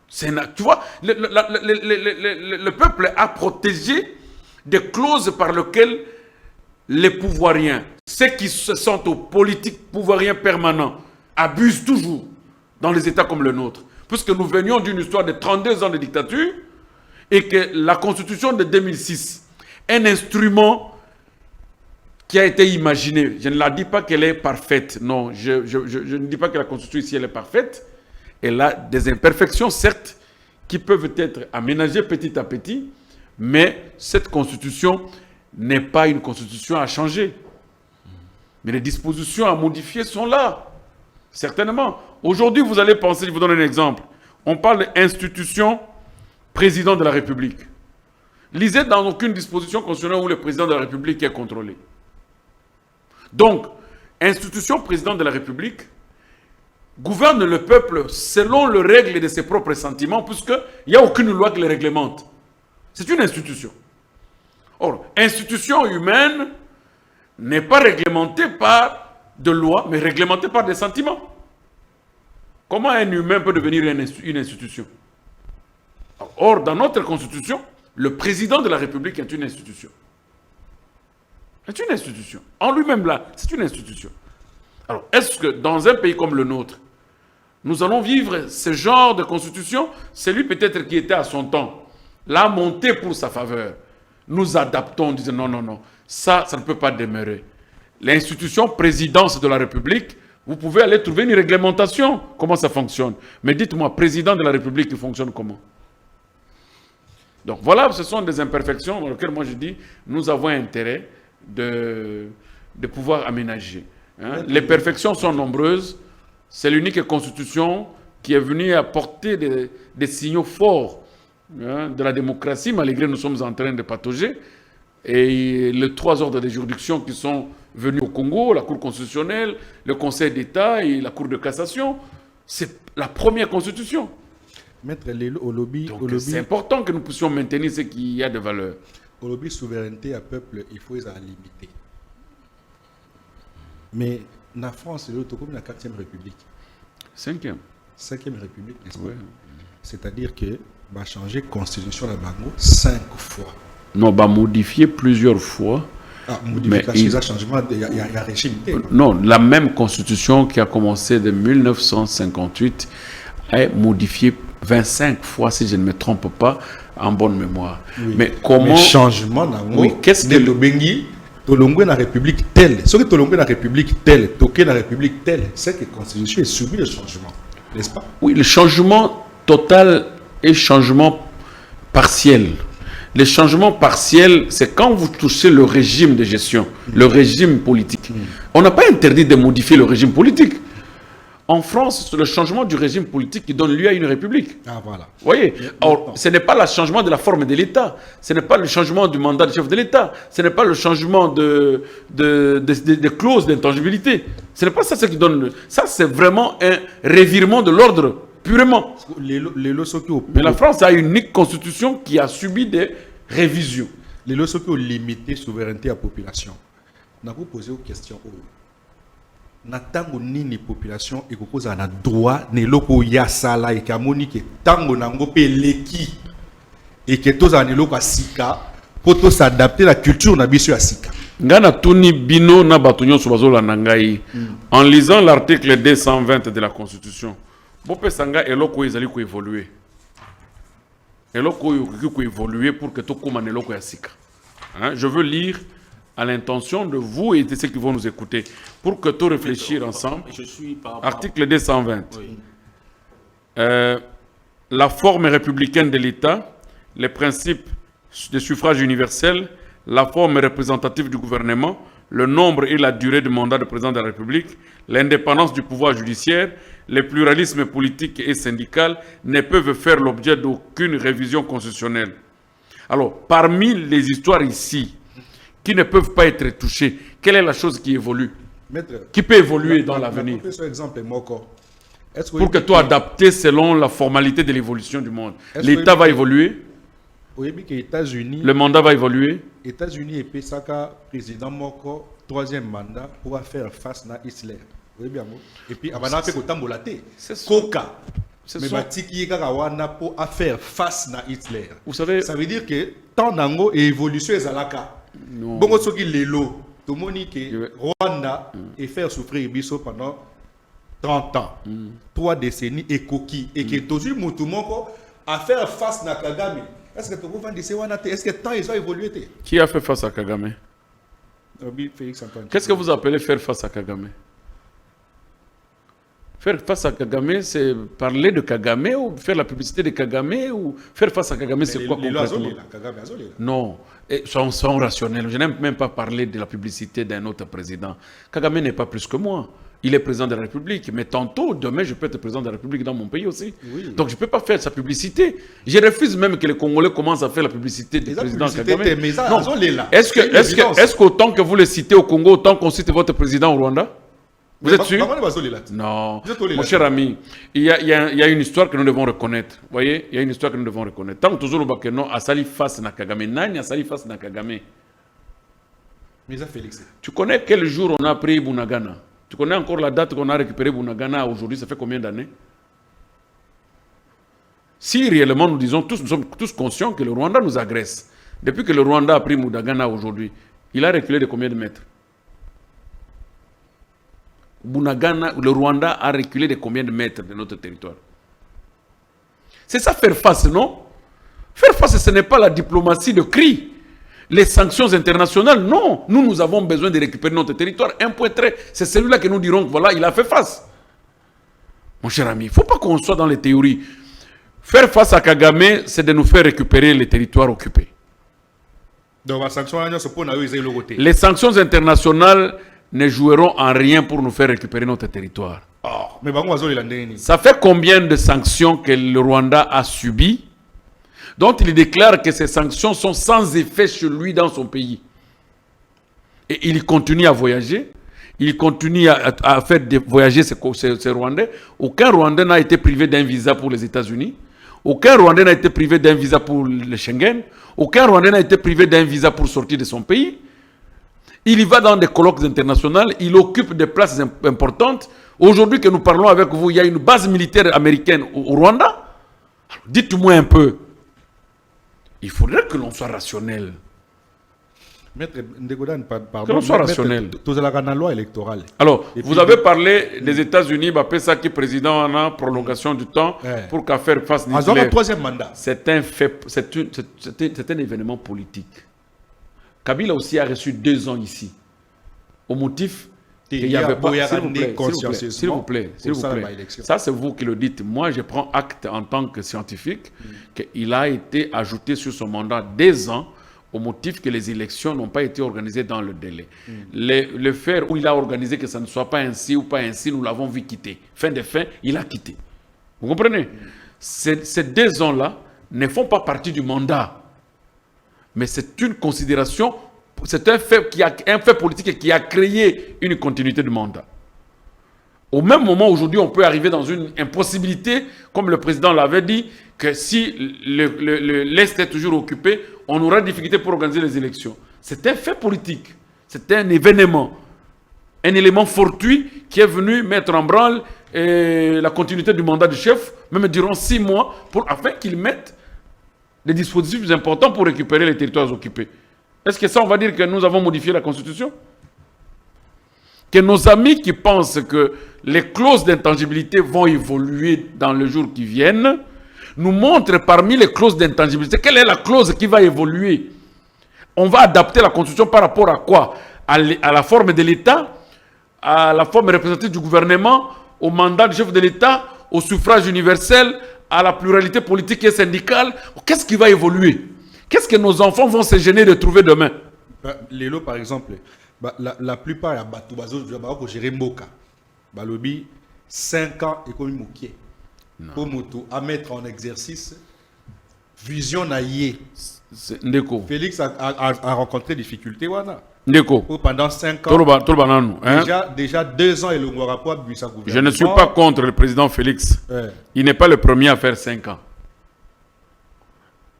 Tu vois, le peuple a protégé des clauses par lesquelles les pouvoiriens, ceux qui se sentent aux politiques pouvoiriens permanents, abusent toujours dans les États comme le nôtre. Puisque nous venions d'une histoire de 32 ans de dictature et que la Constitution de 2006, un instrument qui a été imaginé, je ne la dis pas qu'elle est parfaite, non, je ne dis pas que la Constitution ici elle est parfaite, elle a des imperfections certes qui peuvent être aménagées petit à petit, mais cette Constitution n'est pas une Constitution à changer. Mais les dispositions à modifier sont là, certainement. Aujourd'hui, vous allez penser, je vous donne un exemple. On parle d'institution président de la République. Lisez dans aucune disposition constitutionnelle où le président de la République est contrôlé. Donc, institution président de la République gouverne le peuple selon les règles de ses propres sentiments, puisqu'il n'y a aucune loi qui les réglemente. C'est une institution. Or, institution humaine n'est pas réglementée par de lois, mais réglementée par des sentiments. Comment un humain peut devenir une institution? Or, dans notre constitution, le président de la République est une institution. C'est une institution. En lui-même là, c'est une institution. Alors, est-ce que dans un pays comme le nôtre, nous allons vivre ce genre de constitution? C'est lui peut-être qui était à son temps, l'a monté pour sa faveur. Nous adaptons, disons non, non, non, ça ne peut pas demeurer. L'institution présidence de la République, vous pouvez aller trouver une réglementation, comment ça fonctionne. Mais dites-moi, président de la République, il fonctionne comment? Donc voilà, ce sont des imperfections dans lesquelles moi je dis, nous avons intérêt de pouvoir aménager. Hein. Les perfections sont nombreuses. C'est l'unique constitution qui est venue apporter des signaux forts de la démocratie, malgré nous sommes en train de patauger. Et les 3 ordres de juridiction qui sont venus au Congo, la Cour constitutionnelle, le Conseil d'État et la Cour de cassation, c'est la première constitution. Maître Lelo, au lobby, c'est important que nous puissions maintenir ce qu'il y a de valeur. Au lobby souveraineté à peuple, il faut les limiter. Mais la France, c'est comme la 4e République. 5e. 5e République, n'est-ce pas? Ouais. C'est-à-dire que va changer la constitution de Bango 5 fois. Non, va modifier plusieurs fois. Ah, modification, changement, il y a un régime. Non, la même constitution qui a commencé de 1958 est modifiée 25 fois, si je ne me trompe pas, en bonne mémoire. Oui. Mais comment... changement, oui, qu'est-ce que... le Bengi, Tolongwe na République telle, ce que Tolongwe na République telle, Toké na République telle, c'est que la Constitution est soumise au changement, n'est-ce pas? Oui, le changement total et changement partiel. Le changement partiel, c'est quand vous touchez le régime de gestion, le régime politique. On n'a pas interdit de modifier le régime politique. En France, c'est le changement du régime politique qui donne lieu à une république. Ah, voilà. Vous voyez? Or, ce n'est pas le changement de la forme de l'État, ce n'est pas le changement du mandat du chef de l'État, ce n'est pas le changement de clauses d'intangibilité. Ce n'est pas ça qui donne... Ça, c'est vraiment un revirement de l'ordre, purement. Mais la France a une unique constitution qui a subi des révisions. Les lois qui ont limité la souveraineté à la population. On a posé une question. Natango nini population et cause na droit ne loko ya sala et kamoni ke tango nango pe leki et que tous en loko sika pour tous s'adapter la culture na biso ya sika. Ngana tuni bino na batunyo subazola nangai en lisant l'article 220 de la Constitution. Bope sanga eloko ezali ko évoluer. Eloko ko évoluer pour que to koma na eloko ya sika. Hein, je veux lire à l'intention de vous et de ceux qui vont nous écouter, pour que tout réfléchir ensemble. Article 220. Oui. La forme républicaine de l'État, les principes de suffrage universel, la forme représentative du gouvernement, le nombre et la durée du mandat du président de la République, l'indépendance du pouvoir judiciaire, le pluralisme politique et syndical ne peuvent faire l'objet d'aucune révision constitutionnelle. Alors, parmi les histoires ici, qui ne peuvent pas être touchées, quelle est la chose qui évolue? Maître, qui peut évoluer dans l'avenir? Exemple, Pour que toi adapté selon la formalité de l'évolution du monde. L'État va évoluer. Le mandat va évoluer. États-Unis et Pesaka, président Moko, 3e mandat, pour faire face à Hitler. Et puis, avant de faire Tambolate, Coca. Mais Batiki Gawana pour faire face à Hitler. Vous savez, ça veut dire que tant d'ango et évolution est Zalaka. Bon, ce qui est l'élo. Tout le monde dit que Rwanda et faire souffrir Ibiso pendant 30 ans, 3 décennies et coquille. Et que toujours Moutoumoko a faire face à Kagame. Est-ce que tu peux dire est-ce que tant ils ont évolué? Qui a fait face à Kagame? Qu'est-ce que vous appelez faire face à Kagame? Faire face à Kagame, c'est parler de Kagame ou faire la publicité de Kagame ou faire face à Kagame, c'est quoi concrètement? Non, soyons rationnels. Je n'aime même pas parler de la publicité d'un autre président. Kagame n'est pas plus que moi. Il est président de la République, mais tantôt, demain, je peux être président de la République dans mon pays aussi. Oui. Donc, je ne peux pas faire sa publicité. Je refuse même que les Congolais commencent à faire la publicité du président Kagame. Non. Est-ce qu'autant que vous le citez au Congo, autant qu'on cite votre président au Rwanda? Vous êtes sûr? Non. Mon cher ami, il y a une histoire que nous devons reconnaître. Vous voyez? Il y a une histoire que nous devons reconnaître. Tant que toujours le non a sali face à Kagame. Nani a sali face à Kagame. Tu connais quel jour on a pris Bunagana? Tu connais encore la date qu'on a récupéré Bunagana aujourd'hui? Ça fait combien d'années? Si réellement nous disons tous, nous sommes tous conscients que le Rwanda nous agresse. Depuis que le Rwanda a pris Bunagana aujourd'hui, il a reculé de combien de mètres? Bunagana, le Rwanda a reculé de combien de mètres de notre territoire? C'est ça faire face, non? Faire face, ce n'est pas la diplomatie de cri. Les sanctions internationales, non. Nous avons besoin de récupérer notre territoire. Un point très, c'est celui-là que nous dirons que voilà, il a fait face. Mon cher ami, il ne faut pas qu'on soit dans les théories. Faire face à Kagame, c'est de nous faire récupérer les territoires occupés. Donc, les sanctions internationales ne joueront en rien pour nous faire récupérer notre territoire. Ça fait combien de sanctions que le Rwanda a subies, dont il déclare que ces sanctions sont sans effet chez lui dans son pays. Et il continue à voyager, il continue à faire voyager ces Rwandais. Aucun Rwandais n'a été privé d'un visa pour les États-Unis. Aucun Rwandais n'a été privé d'un visa pour le Schengen. Aucun Rwandais n'a été privé d'un visa pour sortir de son pays. Il y va dans des colloques internationaux, il occupe des places importantes. Aujourd'hui que nous parlons avec vous, il y a une base militaire américaine au Rwanda. Dites-moi un peu. Il faudrait que l'on soit rationnel. Maître Ndegodan, pardon. Que l'on soit rationnel. La loi électorale. Alors, vous avez parlé des États-Unis, ça qui est président en a prolongation du temps pour qu'à faire face à Hitler. Troisième mandat. C'est un fait, c'est un événement politique. Kabila aussi a reçu 2 ans ici. Au motif qu'il n'y avait pas... S'il vous plaît. Ça, c'est vous qui le dites. Moi, je prends acte en tant que scientifique qu'il a été ajouté sur son mandat 2 ans au motif que les élections n'ont pas été organisées dans le délai. Le faire où il a organisé que ça ne soit pas ainsi ou pas ainsi, nous l'avons vu quitter. Fin de fin, il a quitté. Vous comprenez? Ces 2 ans-là ne font pas partie du mandat. Mais c'est une considération, c'est un fait politique qui a créé une continuité de mandat. Au même moment, aujourd'hui, on peut arriver dans une impossibilité, comme le président l'avait dit, que si l'Est est toujours occupé, on aura des difficultés pour organiser les élections. C'est un fait politique, c'est un événement, un élément fortuit qui est venu mettre en branle la continuité du mandat du chef, même durant 6 mois, afin qu'il mette des dispositifs importants pour récupérer les territoires occupés. Est-ce que ça, on va dire que nous avons modifié la Constitution? Que nos amis qui pensent que les clauses d'intangibilité vont évoluer dans les jours qui viennent, nous montrent parmi les clauses d'intangibilité, quelle est la clause qui va évoluer? On va adapter la Constitution par rapport à quoi? À la forme de l'État, à la forme représentative du gouvernement, au mandat du chef de l'État, au suffrage universel, à la pluralité politique et syndicale. Qu'est-ce qui va évoluer? Qu'est-ce que nos enfants vont se gêner de trouver demain? Lélo, par exemple, La plupart ya bato bazo gérer mboka. Balobi 5 ans économie mokie. Pour moto à mettre en exercice vision na yé. Ndeko. Félix a rencontré difficulté wana. Ndeko. Pendant 5 ans. Déjà 2 ans et le rapport du gouvernement. Je ne suis pas contre le président Félix. Il n'est pas le premier à faire 5 ans.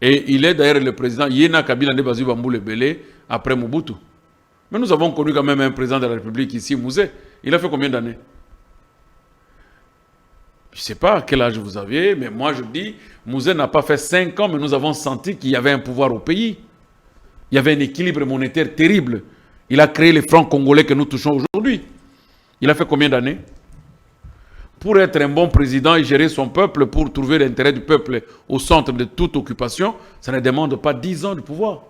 Et il est d'ailleurs le président Yena Kabila Ndebazi Bamboule Belé après Mobutu. Mais nous avons connu quand même un président de la République ici, Mouzé. Il a fait combien d'années? Je ne sais pas quel âge vous aviez, mais moi je dis, Mouzé n'a pas fait 5 ans, mais nous avons senti qu'il y avait un pouvoir au pays. Il y avait un équilibre monétaire terrible. Il a créé les francs congolais que nous touchons aujourd'hui. Il a fait combien d'années? Pour être un bon président et gérer son peuple, pour trouver l'intérêt du peuple au centre de toute occupation, ça ne demande pas 10 ans de pouvoir.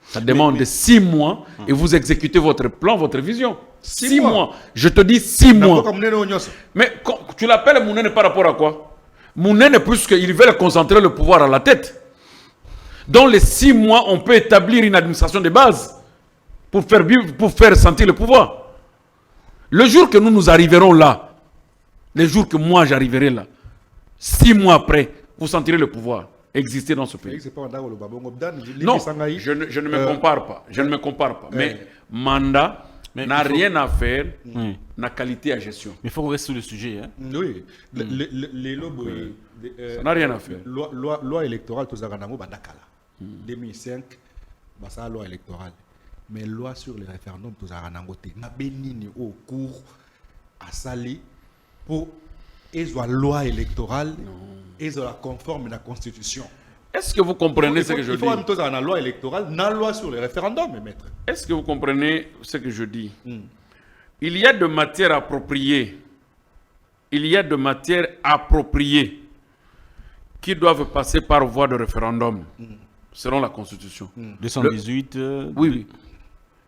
Ça demande 6 mois et vous exécutez votre plan, votre vision. 6 mois. Je te dis 6 mois. Mais tu l'appelles Mounene par rapport à quoi? Mounene, puisqu'ils veulent concentrer le pouvoir à la tête. Dans les 6 mois, on peut établir une administration de base pour faire sentir le pouvoir. Le jour que nous arriverons là, le jour que moi j'arriverai là, 6 mois après, vous sentirez le pouvoir exister dans ce pays. Non, je ne me compare pas. Je ne me compare pas. Mais mandat n'a rien à faire na qualité à gestion. Mais il faut rester sur le sujet. Hein? Oui. Ça n'a rien à faire. Loi électorale, tout ça, 2005, c'est la loi électorale. Mais loi sur les référendums, tout ça, n'a béni au cours à Sali pour la loi électorale et la conforme à la Constitution. Est-ce que vous comprenez ce que je dis? Il faut même tout ça, la loi électorale, la loi sur les référendums, maître. Est-ce que vous comprenez ce que je dis? Il y a de matières appropriées. Il y a de matières appropriées qui doivent passer par voie de référendum, selon la Constitution. 218. Oui.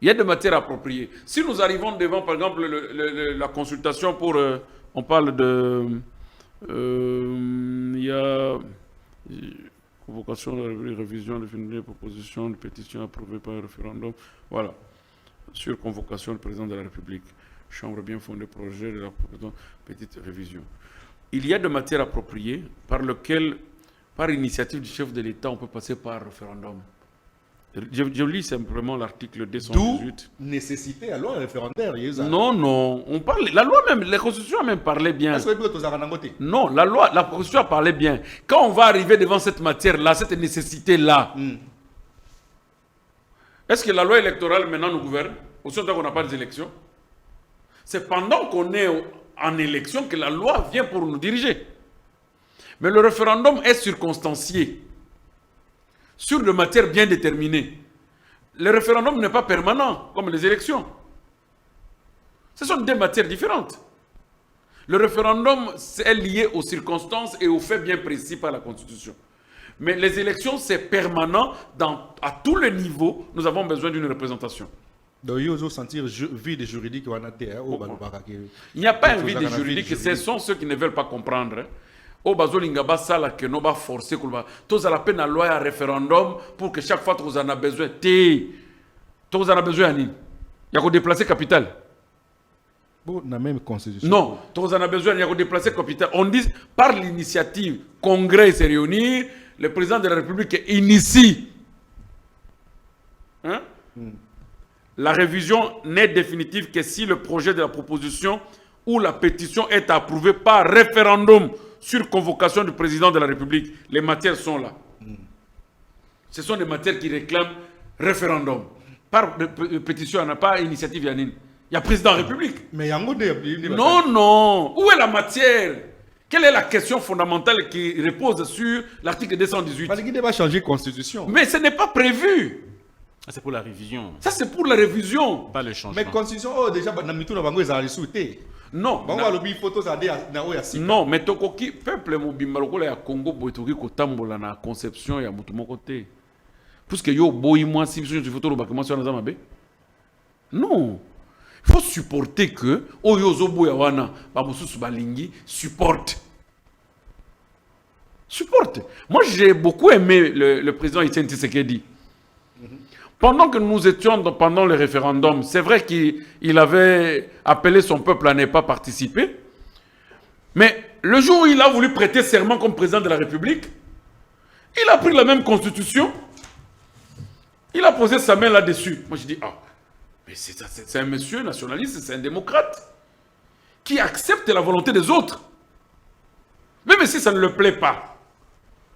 Il y a des matières appropriées. Si nous arrivons devant, par exemple, la consultation pour... on parle de... il y a... Convocation de la révision des propositions, de pétitions approuvées par le référendum. Voilà. Sur convocation du président de la République. Chambre bien fondée, projet de la petite révision. Il y a des matières appropriées par lesquelles, par initiative du chef de l'État, on peut passer par référendum. Je lis simplement l'article 218. D'où nécessité à loi référendaire. Non. On parle, la loi même, la Constitution a même parlé bien. Non, la Constitution a parlé bien. Quand on va arriver devant cette matière-là, cette nécessité-là, est-ce que la loi électorale maintenant nous gouverne? Aussi longtemps qu'on n'a pas des élections? C'est pendant qu'on est en élection que la loi vient pour nous diriger. Mais le référendum est circonstancié sur des matières bien déterminées. Le référendum n'est pas permanent, comme les élections. Ce sont deux matières différentes. Le référendum est lié aux circonstances et aux faits bien précis par la Constitution. Mais les élections, c'est permanent à tous les niveaux. Nous avons besoin d'une représentation. Donc, il faut sentir vide juridique. Il n'y a pas un vide juridique, ce sont ceux qui ne veulent pas comprendre. Au bazolinga basala que no ba forcer kulba tous à la peine à loi à référendum pour que chaque fois que vous en avez besoin tous en a besoin il y a que déplacer capital. Bon, la même constitution. Non, tous en a besoin il y a que déplacer capital. On dit par l'initiative congrès se réunir, le président de la République initie. Hein? La révision n'est définitive que si le projet de la proposition ou la pétition est approuvé par référendum sur convocation du président de la République. Les matières sont là. Ce sont des matières qui réclament référendum. Par pétition, il n'y a pas initiative Yanine. Il y a président de la République. Mais il y a non. Où est la matière? Quelle est la question fondamentale qui repose sur l'article 218? Parce qu'il va changer de constitution. Mais ce n'est pas prévu. C'est pour la révision. Ça, c'est pour la révision. Pas le changement. Mais constitution, déjà, non. Non, mais tokoki peuple mobimba lokola ya Congo boitoki kotambola na conception ya mutu moko te. Puisque yo boyi moi si je photo lo bakema sur na mabe. Non. Il faut supporter que oyozo boya wana ba mususu balingi supporte. Moi j'ai beaucoup aimé le président Etienne Tshisekedi. Pendant que nous étions pendant le référendum, c'est vrai qu'il avait appelé son peuple à ne pas participer. Mais le jour où il a voulu prêter serment comme président de la République, il a pris la même constitution. Il a posé sa main là-dessus. Moi, je dis, ah, mais c'est un monsieur nationaliste, c'est un démocrate qui accepte la volonté des autres. Même si ça ne le plaît pas.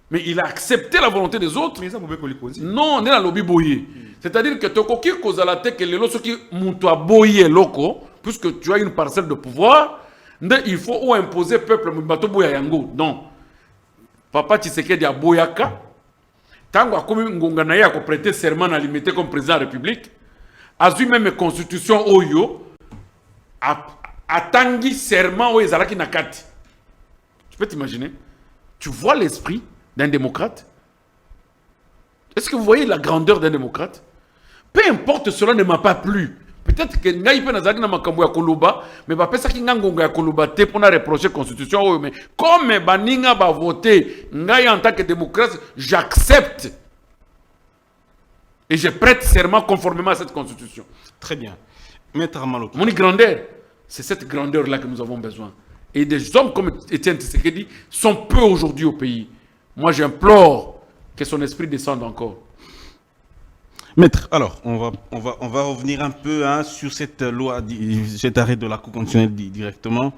Mais il a accepté la volonté des autres. Non, on est dans le lobby boyé. C'est-à-dire que Tokoki Kozalate, que les lots qui montent boyé loco, puisque tu as une parcelle de pouvoir, il faut ou imposer peuple Mbato Boyayango. Non. Papa Tshisekedi a Boyaka. Tango a comme Ngonganaïa a prêté serment à limiter comme président de la République. A eu même constitution Oyo. A tangi serment au Ezalaki Nakati. Tu peux t'imaginer? Tu vois l'esprit d'un démocrate? Est-ce que vous voyez la grandeur d'un démocrate? Peu importe, cela ne m'a pas plu. Peut-être que Ngaï peut nazaki na makambo ya koluba, mais ba pesa ki ngangonga ya koluba te pour reprocher la constitution. Mais comme baninga ba voter, Ngaï en tant que démocrate, j'accepte et je prête serment conformément à cette constitution. Très bien. Maître Amaloki. Mon grandeur, c'est cette grandeur-là que nous avons besoin. Et des hommes comme Étienne Tshisekedi sont peu aujourd'hui au pays. Moi, j'implore que son esprit descende encore. Maître, alors, on va revenir un peu sur cette loi, cet arrêt de la Cour constitutionnelle directement.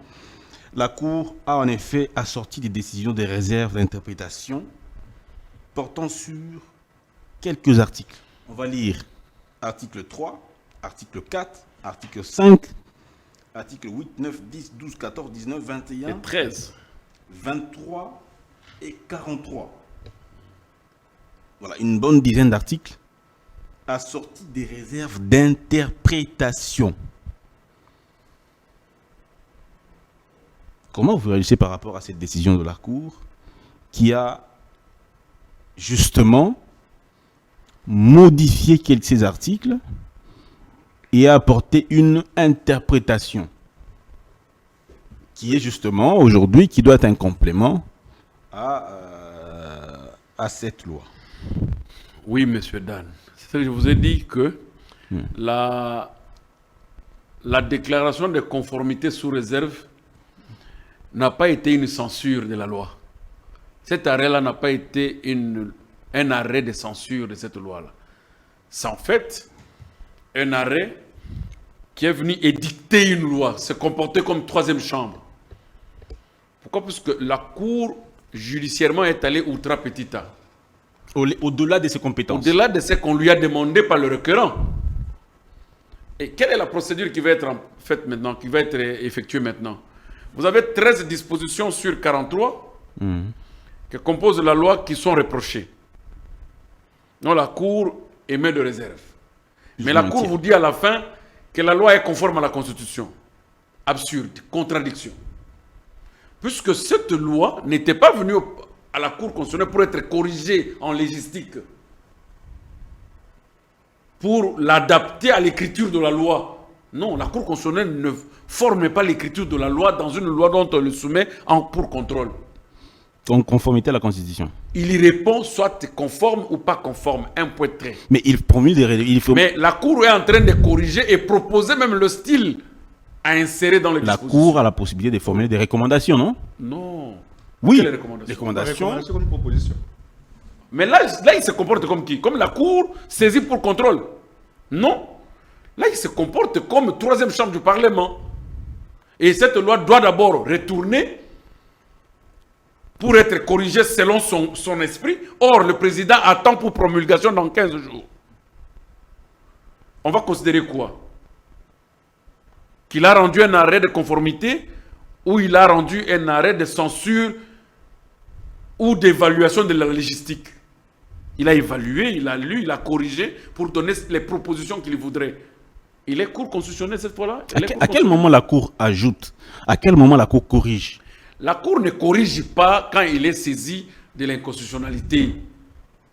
La Cour a en effet assorti des décisions des réserves d'interprétation portant sur quelques articles. On va lire article 3, article 4, article 5, article 8, 9, 10, 12, 14, 19, 21, et 13, 23 et 43. Voilà, une bonne dizaine d'articles assortis des réserves d'interprétation. Comment vous réagissez par rapport à cette décision de la Cour qui a justement modifié quelques de ces articles et a apporté une interprétation qui est justement aujourd'hui, qui doit être un complément à cette loi? Oui, monsieur Dan. Je vous ai dit que la déclaration de conformité sous réserve n'a pas été une censure de la loi. Cet arrêt-là n'a pas été un arrêt de censure de cette loi-là. C'est en fait un arrêt qui est venu édicter une loi, se comporter comme troisième chambre. Pourquoi? Parce que la Cour judiciairement est allée ultra petita. Au-delà de ses compétences. Au-delà de ce qu'on lui a demandé par le requérant. Et quelle est la procédure qui va être faite maintenant, qui va être effectuée maintenant? Vous avez 13 dispositions sur 43 qui composent la loi qui sont reprochées. Non, la Cour émet de réserve. Mais la Cour vous dit à la fin que la loi est conforme à la Constitution. Absurde, contradiction. Puisque cette loi n'était pas venue à la Cour constitutionnelle pour être corrigée en légistique, pour l'adapter à l'écriture de la loi. Non, la Cour constitutionnelle ne forme pas l'écriture de la loi dans une loi dont on le soumet pour contrôle. En conformité à la Constitution. Il y répond soit conforme ou pas conforme, un point de trait. Mais il promulgue des... Mais la Cour est en train de corriger et proposer même le style à insérer dans les dispositions. La Cour a la possibilité de formuler des recommandations, non? Non. Oui, les recommandations. Une proposition. Mais là, il se comporte comme qui? Comme la Cour saisie pour contrôle. Non. Là, il se comporte comme troisième chambre du Parlement. Et cette loi doit d'abord retourner pour être corrigée selon son esprit. Or, le président attend pour promulgation dans 15 jours. On va considérer quoi? Qu'il a rendu un arrêt de conformité ou il a rendu un arrêt de censure ou d'évaluation de la légistique. Il a évalué, il a lu, il a corrigé pour donner les propositions qu'il voudrait. Il est Cour constitutionnelle cette fois-là. À quel moment la Cour ajoute? À quel moment la Cour corrige? La Cour ne corrige pas quand il est saisi de l'inconstitutionnalité.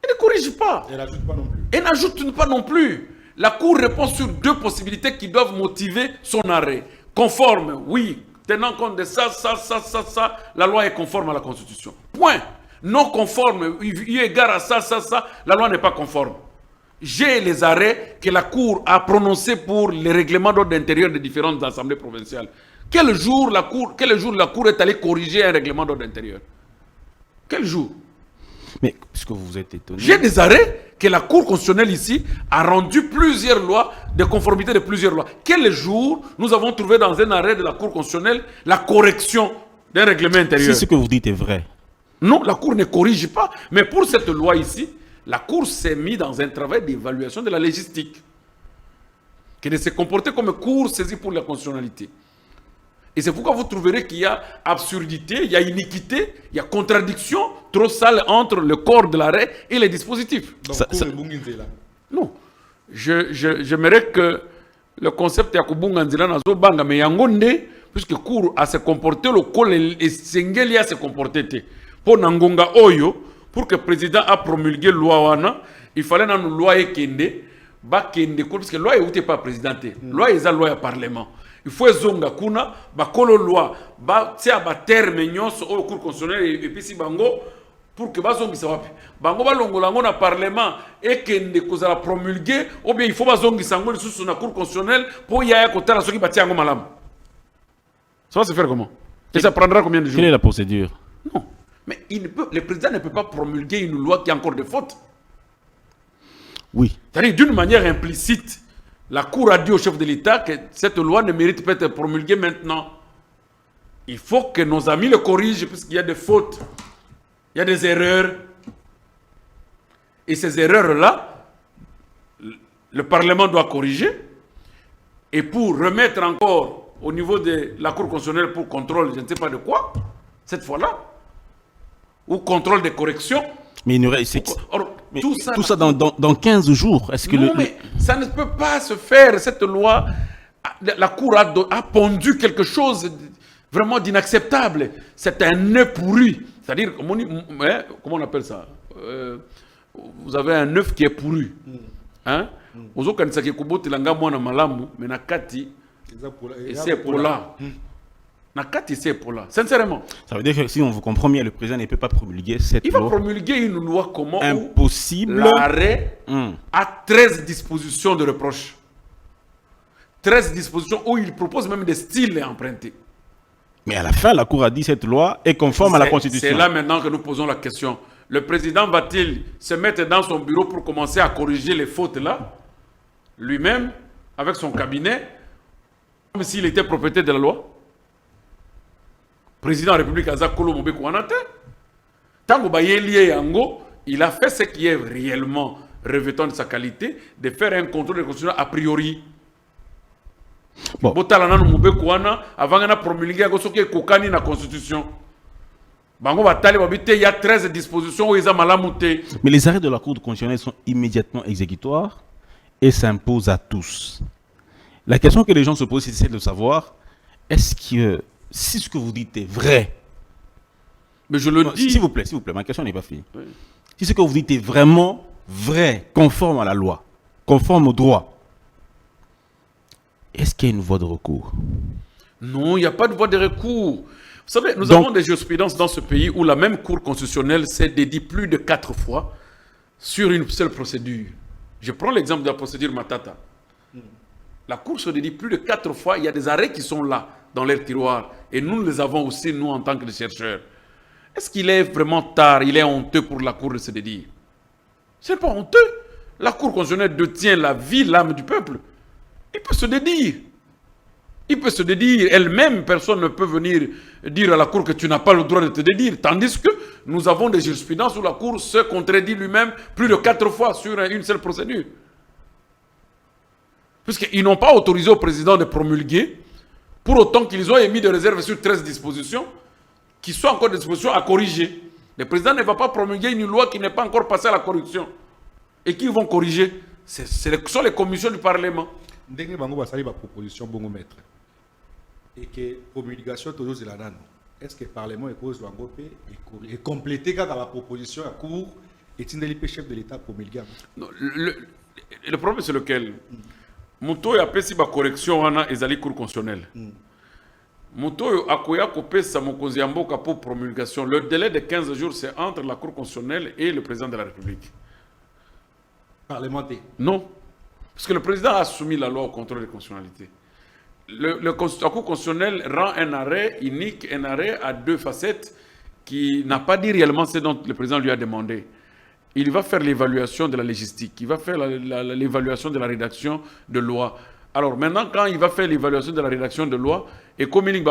Elle ne corrige pas. Elle n'ajoute pas non plus. Elle n'ajoute pas non plus. La Cour répond sur deux possibilités qui doivent motiver son arrêt. Conforme, oui. Tenant compte de ça, la loi est conforme à la Constitution. Point. Non conforme, eu égard à ça, la loi n'est pas conforme. j'ai les arrêts que la Cour a prononcés pour les règlements d'ordre intérieur des différentes assemblées provinciales. Quel jour la Cour est allée corriger un règlement d'ordre intérieur? Quel jour? Mais puisque vous êtes étonné... J'ai des arrêts que la Cour constitutionnelle ici a rendu plusieurs lois, de conformité de plusieurs lois. Quel jour nous avons trouvé dans un arrêt de la Cour constitutionnelle la correction d'un règlement intérieur? Si ce que vous dites est vrai. Non, la Cour ne corrige pas. Mais pour cette loi ici, la Cour s'est mise dans un travail d'évaluation de la légistique, qui de se comporter comme Cour saisie pour la constitutionnalité. Et c'est pourquoi vous trouverez qu'il y a absurdité, il y a iniquité, il y a contradiction trop sale entre le corps de l'arrêt et les dispositifs. Donc, Non. J'aimerais que le concept de Kubunganzila nazo banga mais yangonde puisque Cour a se comporté le col et Sengeli a se comporté pour Nangonga Oyo pour que le président a promulgué loi wana il fallait dans une loi ekende ba kende parce que loi est pas présidenté loi est la loi parlement. Il faut zonga kuna ba kolo loi ba tia ba terme nyonso au cour constitutionnel et puis si bango pour que bazongi sawapi bango balongola ngo na parlement et kende kozala promulguer ou bien il faut bazongi sango lisusu na cour constitutionnelle pour yaya kotala soki batia ngo malamu. Ça va se faire comment? Et ça prendra combien de jours? Quelle est la procédure? Non, mais le président ne peut pas promulguer une loi qui a encore des fautes. Oui. C'est-à-dire d'une manière implicite. La Cour a dit au chef de l'État que cette loi ne mérite pas d'être promulguée maintenant. Il faut que nos amis le corrigent puisqu'il y a des fautes, il y a des erreurs. Et ces erreurs-là, le Parlement doit corriger. Et pour remettre encore au niveau de la Cour constitutionnelle pour contrôle, je ne sais pas de quoi, cette fois-là, ou contrôle des corrections. Mais il y aurait... Mais tout ça dans 15 jours. Est-ce que non, mais ça ne peut pas se faire. Cette loi, la Cour a pondu quelque chose vraiment d'inacceptable. C'est un œuf pourri. C'est-à-dire, comment on appelle ça? Vous avez un œuf qui est pourri. Hein? Et c'est pour là. Sincèrement. Ça veut dire que si on vous comprend bien, le président ne peut pas promulguer cette loi. Il va promulguer une loi comment? Impossible. L'arrêt a 13 dispositions de reproche. 13 dispositions où il propose même des styles empruntés. Mais à la fin, la Cour a dit que cette loi est conforme à la Constitution. C'est là maintenant que nous posons la question. Le président va-t-il se mettre dans son bureau pour commencer à corriger les fautes là, lui-même, avec son cabinet, comme s'il était propriétaire de la loi? Président de la République Azakolo Mobeko Wanate, Tango Bayelié Yango, il a fait ce qui est réellement revêtant de sa qualité, de faire un contrôle de constitution a priori. Bon. Botalana Mobeko Wana, avant de promulguer Kokani na constitution. Bango Batali Babite, il y a 13 dispositions où ils ont malamouté. Mais les arrêts de la Cour constitutionnelle sont immédiatement exécutoires et s'imposent à tous. La question que les gens se posent, c'est de savoir, est-ce que si ce que vous dites est vrai, mais je le dis. S'il vous plaît, ma question n'est pas finie. Oui. Si ce que vous dites est vraiment vrai, conforme à la loi, conforme au droit, est-ce qu'il y a une voie de recours? Non, il n'y a pas de voie de recours. Vous savez, nous avons des jurisprudences dans ce pays où la même Cour constitutionnelle s'est dédiée plus de 4 fois sur une seule procédure. Je prends l'exemple de la procédure Matata. La Cour se dédie plus de 4 fois, il y a des arrêts qui sont là, dans leur tiroir. Et nous les avons aussi, nous, en tant que chercheurs. Est-ce qu'il est vraiment tard, il est honteux pour la Cour de se dédier? Ce n'est pas honteux. La Cour constitutionnelle détient la vie, l'âme du peuple. Il peut se dédire. Il peut se dédire. Elle-même, personne ne peut venir dire à la Cour que tu n'as pas le droit de te dédire. Tandis que nous avons des jurisprudences où la Cour se contredit lui-même plus de 4 fois sur une seule procédure. Puisqu'ils n'ont pas autorisé au président de promulguer, pour autant qu'ils ont émis des réserves sur 13 dispositions, qui sont encore des dispositions à corriger. Le président ne va pas promulguer une loi qui n'est pas encore passée à la correction. Et qui vont corriger? Ce sont les commissions du Parlement. Ndenge bango basali ba proposition bongo maître. Et que promulgation toujours de la nano. Est-ce que le Parlement est cause bango pe et compléter quand la proposition à cour et tindeli chef de l'État promulguer? Le problème c'est lequel? Moto ya pesi ba correction wana ezali cour constitutionnelle. Moto akoya kopesa mokonzi ya mboka pour promulgation. Le délai de 15 jours c'est entre la cour constitutionnelle et le président de la République. Parlementaire. Non. Parce que le président a soumis la loi au contrôle de constitutionnalité. La Cour constitutionnelle rend un arrêt unique, un arrêt à deux facettes qui n'a pas dit réellement ce dont le président lui a demandé. Il va faire l'évaluation de la légistique, il va faire l'évaluation de la rédaction de loi. Alors maintenant, quand il va faire l'évaluation de la rédaction de loi, et comme il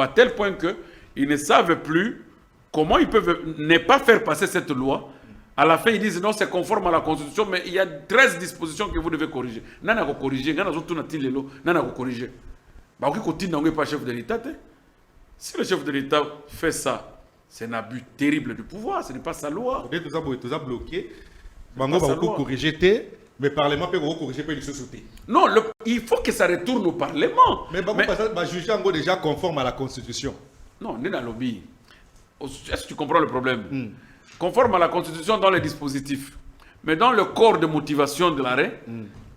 à tel point qu'ils ne savent plus comment ils peuvent ne pas faire passer cette loi. À la fin, ils disent non, c'est conforme à la Constitution, mais il y a 13 dispositions que vous devez corriger. Nana ko corriger, nana zo tuna tilelo, nana ko corriger. Ba ko continue n'engage pas chef de l'État. Si le chef de l'État fait ça, c'est un abus terrible du pouvoir, ce n'est pas sa loi. Peut-être que tout ça bloqué. Bango va corriger, mais le Parlement peut corriger les sociétés. Non, il faut que ça retourne au Parlement. Mais Bango va juger en gros déjà conforme à la Constitution. Non, n'est dans lobby. Est-ce que tu comprends le problème? Conforme à la Constitution dans les dispositifs. Mais dans le corps de motivation de l'arrêt,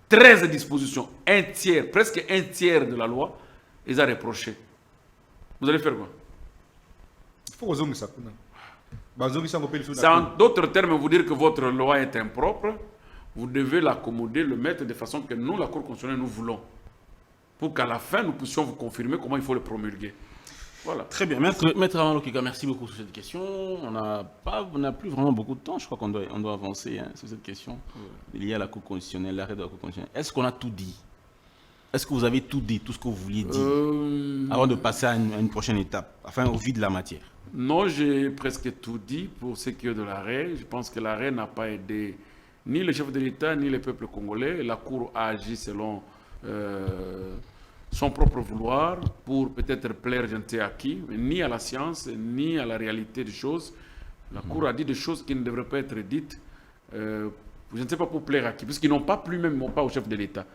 13 dispositions, un tiers, presque un tiers de la loi, ils ont reproché. Vous allez faire quoi? Il faut que ça. C'est en d'autres termes vous dire que votre loi est impropre. Vous devez l'accommoder, le mettre de façon que nous, la Cour constitutionnelle, nous voulons. Pour qu'à la fin, nous puissions vous confirmer comment il faut le promulguer. Voilà. Très bien. Maître Armand Lokeka, merci beaucoup sur cette question. On n'a plus vraiment beaucoup de temps. Je crois qu'on doit avancer sur cette question liée à la Cour constitutionnelle, l'arrêt de la Cour constitutionnelle. Est-ce qu'on a tout dit? Est-ce que vous avez tout dit, tout ce que vous vouliez dire avant de passer à une prochaine étape, enfin au vide de la matière? Non, j'ai presque tout dit pour ce qui est de l'arrêt. Je pense que l'arrêt n'a pas aidé ni le chef de l'État, ni le peuple congolais. La Cour a agi selon son propre vouloir pour peut-être plaire je ne sais à qui, mais ni à la science, ni à la réalité des choses. La Cour a dit des choses qui ne devraient pas être dites, je ne sais pas pour plaire à qui, parce qu'ils n'ont pas plu même pas au chef de l'État.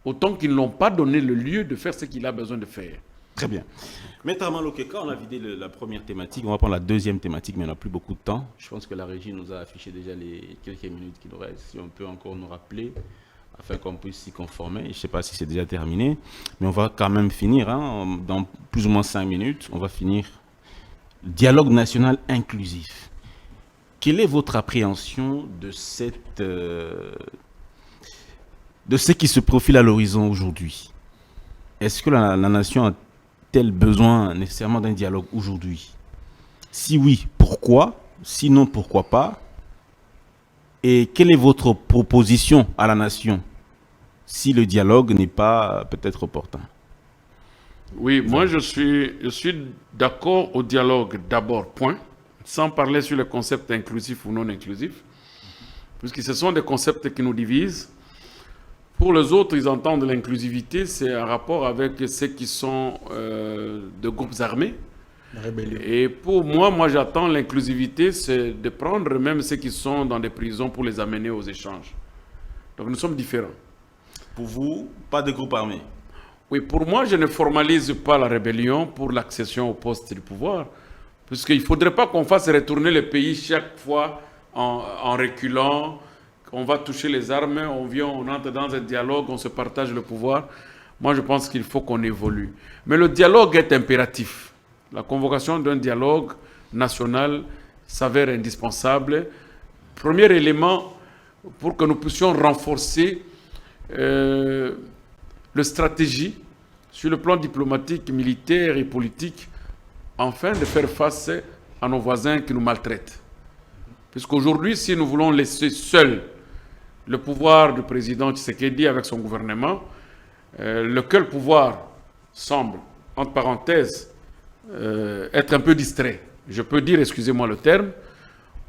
Autant qu'ils ne l'ont pas donné le lieu de faire ce qu'il a besoin de faire. Très bien. Maître Armand Lokeka, on a vidé la première thématique. On va prendre la deuxième thématique, mais on n'a plus beaucoup de temps. Je pense que la régie nous a affiché déjà les quelques minutes qu'il nous reste. Si on peut encore nous rappeler, afin qu'on puisse s'y conformer. Je ne sais pas si c'est déjà terminé, mais on va quand même finir. Dans plus ou moins 5 minutes, on va finir. Dialogue national inclusif. Quelle est votre appréhension de ce qui se profile à l'horizon aujourd'hui? Est-ce que la nation a-t-elle besoin nécessairement d'un dialogue aujourd'hui? Si oui, pourquoi? Sinon, pourquoi pas? Et quelle est votre proposition à la nation si le dialogue n'est pas peut-être opportun? Oui, moi je suis d'accord au dialogue d'abord, point, sans parler sur le concept inclusif ou non inclusif, puisque ce sont des concepts qui nous divisent. Pour les autres, ils entendent l'inclusivité, c'est un rapport avec ceux qui sont de groupes armés. Et pour moi j'attends l'inclusivité, c'est de prendre même ceux qui sont dans des prisons pour les amener aux échanges. Donc nous sommes différents. Pour vous, pas de groupe armé? Oui, pour moi, je ne formalise pas la rébellion pour l'accession au poste du pouvoir, puisqu'il ne faudrait pas qu'on fasse retourner le pays chaque fois en reculant. On va toucher les armes, on vient, on entre dans un dialogue, on se partage le pouvoir. Moi, je pense qu'il faut qu'on évolue. Mais le dialogue est impératif. La convocation d'un dialogue national s'avère indispensable. Premier élément pour que nous puissions renforcer la stratégie sur le plan diplomatique, militaire et politique, afin de faire face à nos voisins qui nous maltraitent. Puisqu'aujourd'hui, si nous voulons laisser seul le pouvoir du président Tshisekedi avec son gouvernement, lequel pouvoir semble, entre parenthèses, être un peu distrait. Je peux dire, excusez-moi le terme.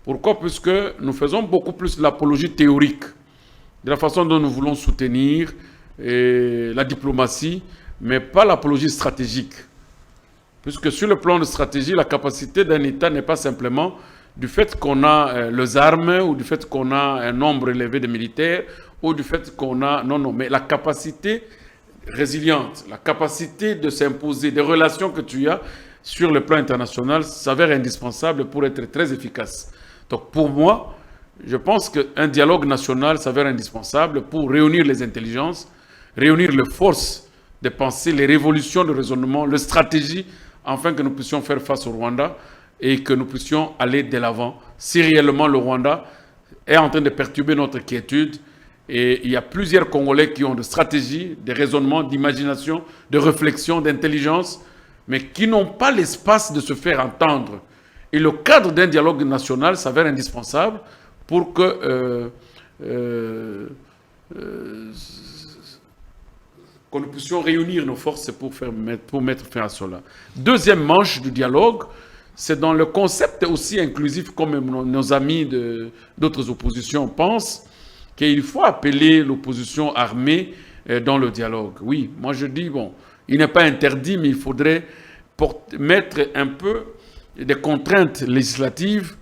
Pourquoi? Puisque nous faisons beaucoup plus l'apologie théorique de la façon dont nous voulons soutenir la diplomatie, mais pas l'apologie stratégique. Puisque sur le plan de stratégie, la capacité d'un État n'est pas simplement du fait qu'on a les armes, ou du fait qu'on a un nombre élevé de militaires, ou du fait qu'on a... Non, mais la capacité résiliente, la capacité de s'imposer, des relations que tu as sur le plan international s'avère indispensable pour être très efficace. Donc pour moi, je pense qu'un dialogue national s'avère indispensable pour réunir les intelligences, réunir les forces de pensée, les révolutions de raisonnement, les stratégies, afin que nous puissions faire face au Rwanda et que nous puissions aller de l'avant si réellement le Rwanda est en train de perturber notre quiétude. Et il y a plusieurs Congolais qui ont des stratégies, des raisonnements, d'imagination, de réflexion, d'intelligence, mais qui n'ont pas l'espace de se faire entendre. Et le cadre d'un dialogue national s'avère indispensable pour que nous puissions réunir nos forces pour mettre fin à cela. Deuxième manche du dialogue, c'est dans le concept aussi inclusif, comme nos amis d'autres oppositions pensent, qu'il faut appeler l'opposition armée dans le dialogue. Oui, moi je dis, bon, il n'est pas interdit, mais il faudrait mettre un peu des contraintes législatives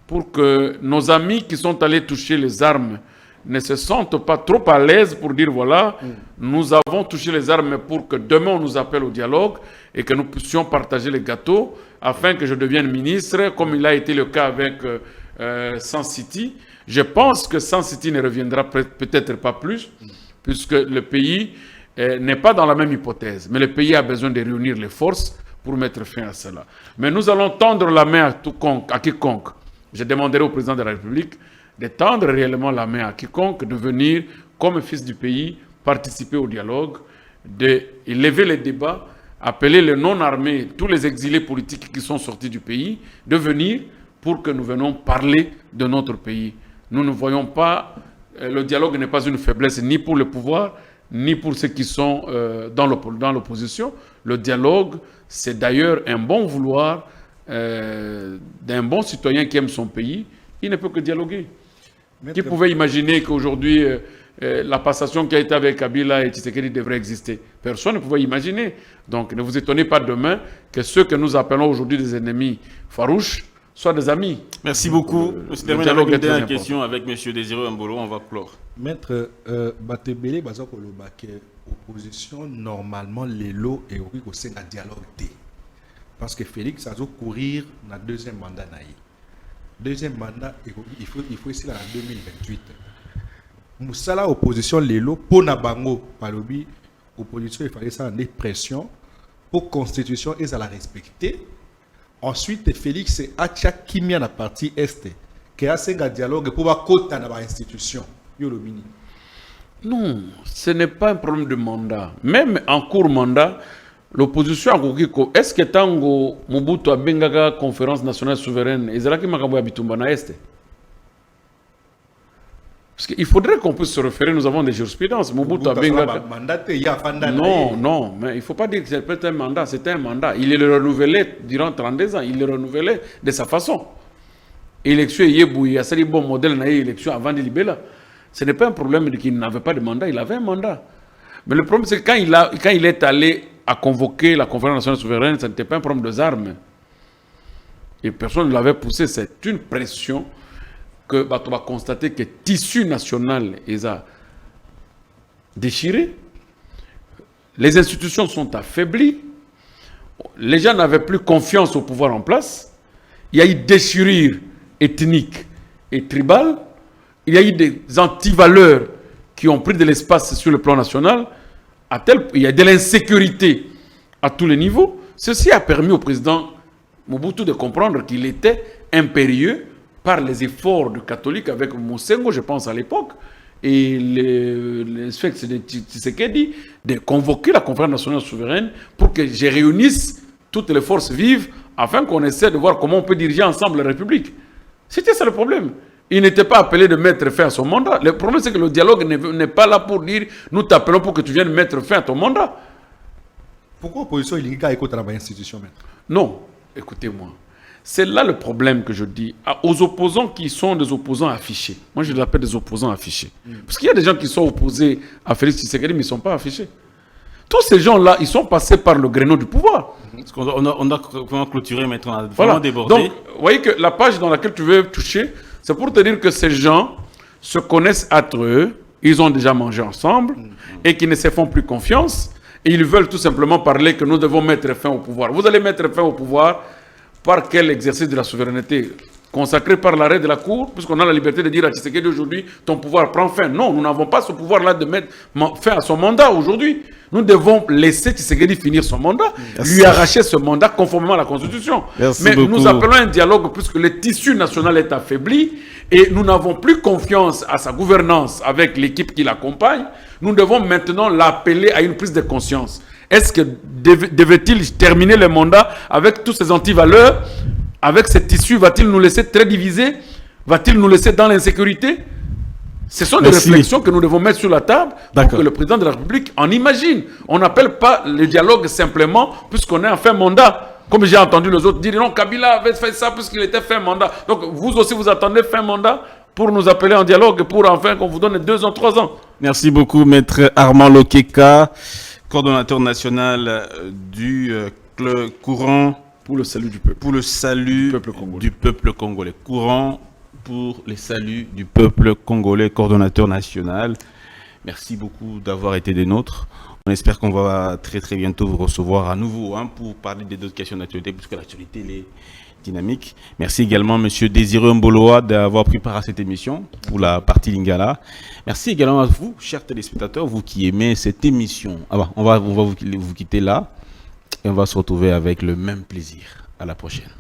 pour que nos amis qui sont allés toucher les armes ne se sentent pas trop à l'aise pour dire, voilà, nous avons touché les armes pour que demain on nous appelle au dialogue et que nous puissions partager les gâteaux afin que je devienne ministre, comme il a été le cas avec Sans City. Je pense que Sans City ne reviendra peut-être pas plus, puisque le pays n'est pas dans la même hypothèse. Mais le pays a besoin de réunir les forces pour mettre fin à cela. Mais nous allons tendre la main à quiconque. Je demanderai au président de la République de tendre réellement la main à quiconque, de venir, comme fils du pays, participer au dialogue, d'élever les débats, appeler les non-armés, tous les exilés politiques qui sont sortis du pays, de venir pour que nous venions parler de notre pays. Nous ne voyons pas, le dialogue n'est pas une faiblesse ni pour le pouvoir, ni pour ceux qui sont dans l'opposition. Le dialogue, c'est d'ailleurs un bon vouloir d'un bon citoyen qui aime son pays. Il ne peut que dialoguer. Qui pouvait imaginer qu'aujourd'hui, la passation qui a été avec Kabila et Tshisekedi devrait exister? Personne ne pouvait imaginer. Donc ne vous étonnez pas demain que ceux que nous appelons aujourd'hui des ennemis farouches soient des amis. Merci beaucoup. Je termine avec une dernière question avec M. Désiré Mbolo. On va clore. Maître Batebele, opposition, normalement, les lots et au sein d'un dialogue. Parce que Félix a dû courir dans le deuxième mandat. Deuxième mandat, il faut essayer en 2028. Moussala opposition Lelo pour Nabango Palobi opposition il fallait ça en pression pour constitution et ça la respecter. Ensuite Félix Acha Kimia la partie est qui a un dialogue pour va côté dans l'institution. Non, ce n'est pas un problème de mandat. Même en court mandat, l'opposition a dit que est-ce que Tango Mobutu a bengaga conférence nationale souveraine et Zalaki Makabo Bitumba na Est? Parce qu'il faudrait qu'on puisse se référer, nous avons des jurisprudences. Mobutu a bengaga. Non, mais il ne faut pas dire que c'est un mandat, c'est un mandat. Il est renouvelé durant 32 ans, il est renouvelé de sa façon. Élection, il y a un bon modèle d'élection avant de libérer. Ce n'est pas un problème qu'il n'avait pas de mandat, il avait un mandat. Mais le problème, c'est que quand il est allé à convoquer la conférence nationale souveraine, ce n'était pas un problème des armes. Et personne ne l'avait poussé. C'est une pression que on va constater que le tissu national est déchiré. Les institutions sont affaiblies. Les gens n'avaient plus confiance au pouvoir en place. Il y a eu déchirure ethnique et tribale. Il y a eu des antivaleurs qui ont pris de l'espace sur le plan national. Il y a de l'insécurité à tous les niveaux. Ceci a permis au président Mobutu de comprendre qu'il était impérieux par les efforts de catholiques avec Moussengo, je pense à l'époque, et les spectres de Tshisekedi, de convoquer la conférence nationale souveraine pour que je réunisse toutes les forces vives afin qu'on essaie de voir comment on peut diriger ensemble la République. C'était ça le problème. Il n'était pas appelé de mettre fin à son mandat. Le problème, c'est que le dialogue n'est pas là pour dire « nous t'appelons pour que tu viennes mettre fin à ton mandat ». Pourquoi l'opposition il y a écouté dans l'institution? Non, écoutez-moi. C'est là le problème que je dis aux opposants qui sont des opposants affichés. Moi, je les appelle des opposants affichés. Parce qu'il y a des gens qui sont opposés à Félix Tshisekedi, mais ils ne sont pas affichés. Tous ces gens-là, ils sont passés par le créneau du pouvoir. Parce on doit vraiment clôturer maintenant, vraiment voilà. Déborder. Donc, vous voyez que la page dans laquelle tu veux toucher, c'est pour te dire que ces gens se connaissent entre eux, ils ont déjà mangé ensemble, et qu'ils ne se font plus confiance, et ils veulent tout simplement parler que nous devons mettre fin au pouvoir. Vous allez mettre fin au pouvoir par quel exercice de la souveraineté? consacré par l'arrêt de la Cour, puisqu'on a la liberté de dire à Tshisekedi aujourd'hui, ton pouvoir prend fin. Non, nous n'avons pas ce pouvoir-là de mettre fin à son mandat aujourd'hui. Nous devons laisser Tshisekedi finir son mandat, lui arracher ce mandat conformément à la Constitution. Mais nous appelons un dialogue puisque le tissu national est affaibli et nous n'avons plus confiance à sa gouvernance avec l'équipe qui l'accompagne. Nous devons maintenant l'appeler à une prise de conscience. Est-ce que devait-il terminer le mandat avec tous ces antivaleurs? Avec ce tissu, va-t-il nous laisser très divisés? Va-t-il nous laisser dans l'insécurité? Ce sont des réflexions que nous devons mettre sur la table pour que le président de la République en imagine. On n'appelle pas le dialogue simplement puisqu'on est en fin mandat. Comme j'ai entendu les autres dire, non, Kabila avait fait ça puisqu'il était fin mandat. Donc vous aussi, vous attendez fin mandat pour nous appeler en dialogue, pour enfin qu'on vous donne 2 ans, 3 ans. Merci beaucoup, Maître Armand Lokeka, coordonnateur national du courant pour le salut du peuple. Pour le salut du peuple congolais. Courant pour le salut du peuple congolais, coordonnateur national. Merci beaucoup d'avoir été des nôtres. On espère qu'on va très très bientôt vous recevoir à nouveau pour parler d'autres questions d'actualité, puisque l'actualité est dynamique. Merci également M. Désiré Mboloa d'avoir pris part à cette émission pour la partie Lingala. Merci également à vous, chers téléspectateurs, vous qui aimez cette émission. On va vous quitter là et on va se retrouver avec le même plaisir. À la prochaine.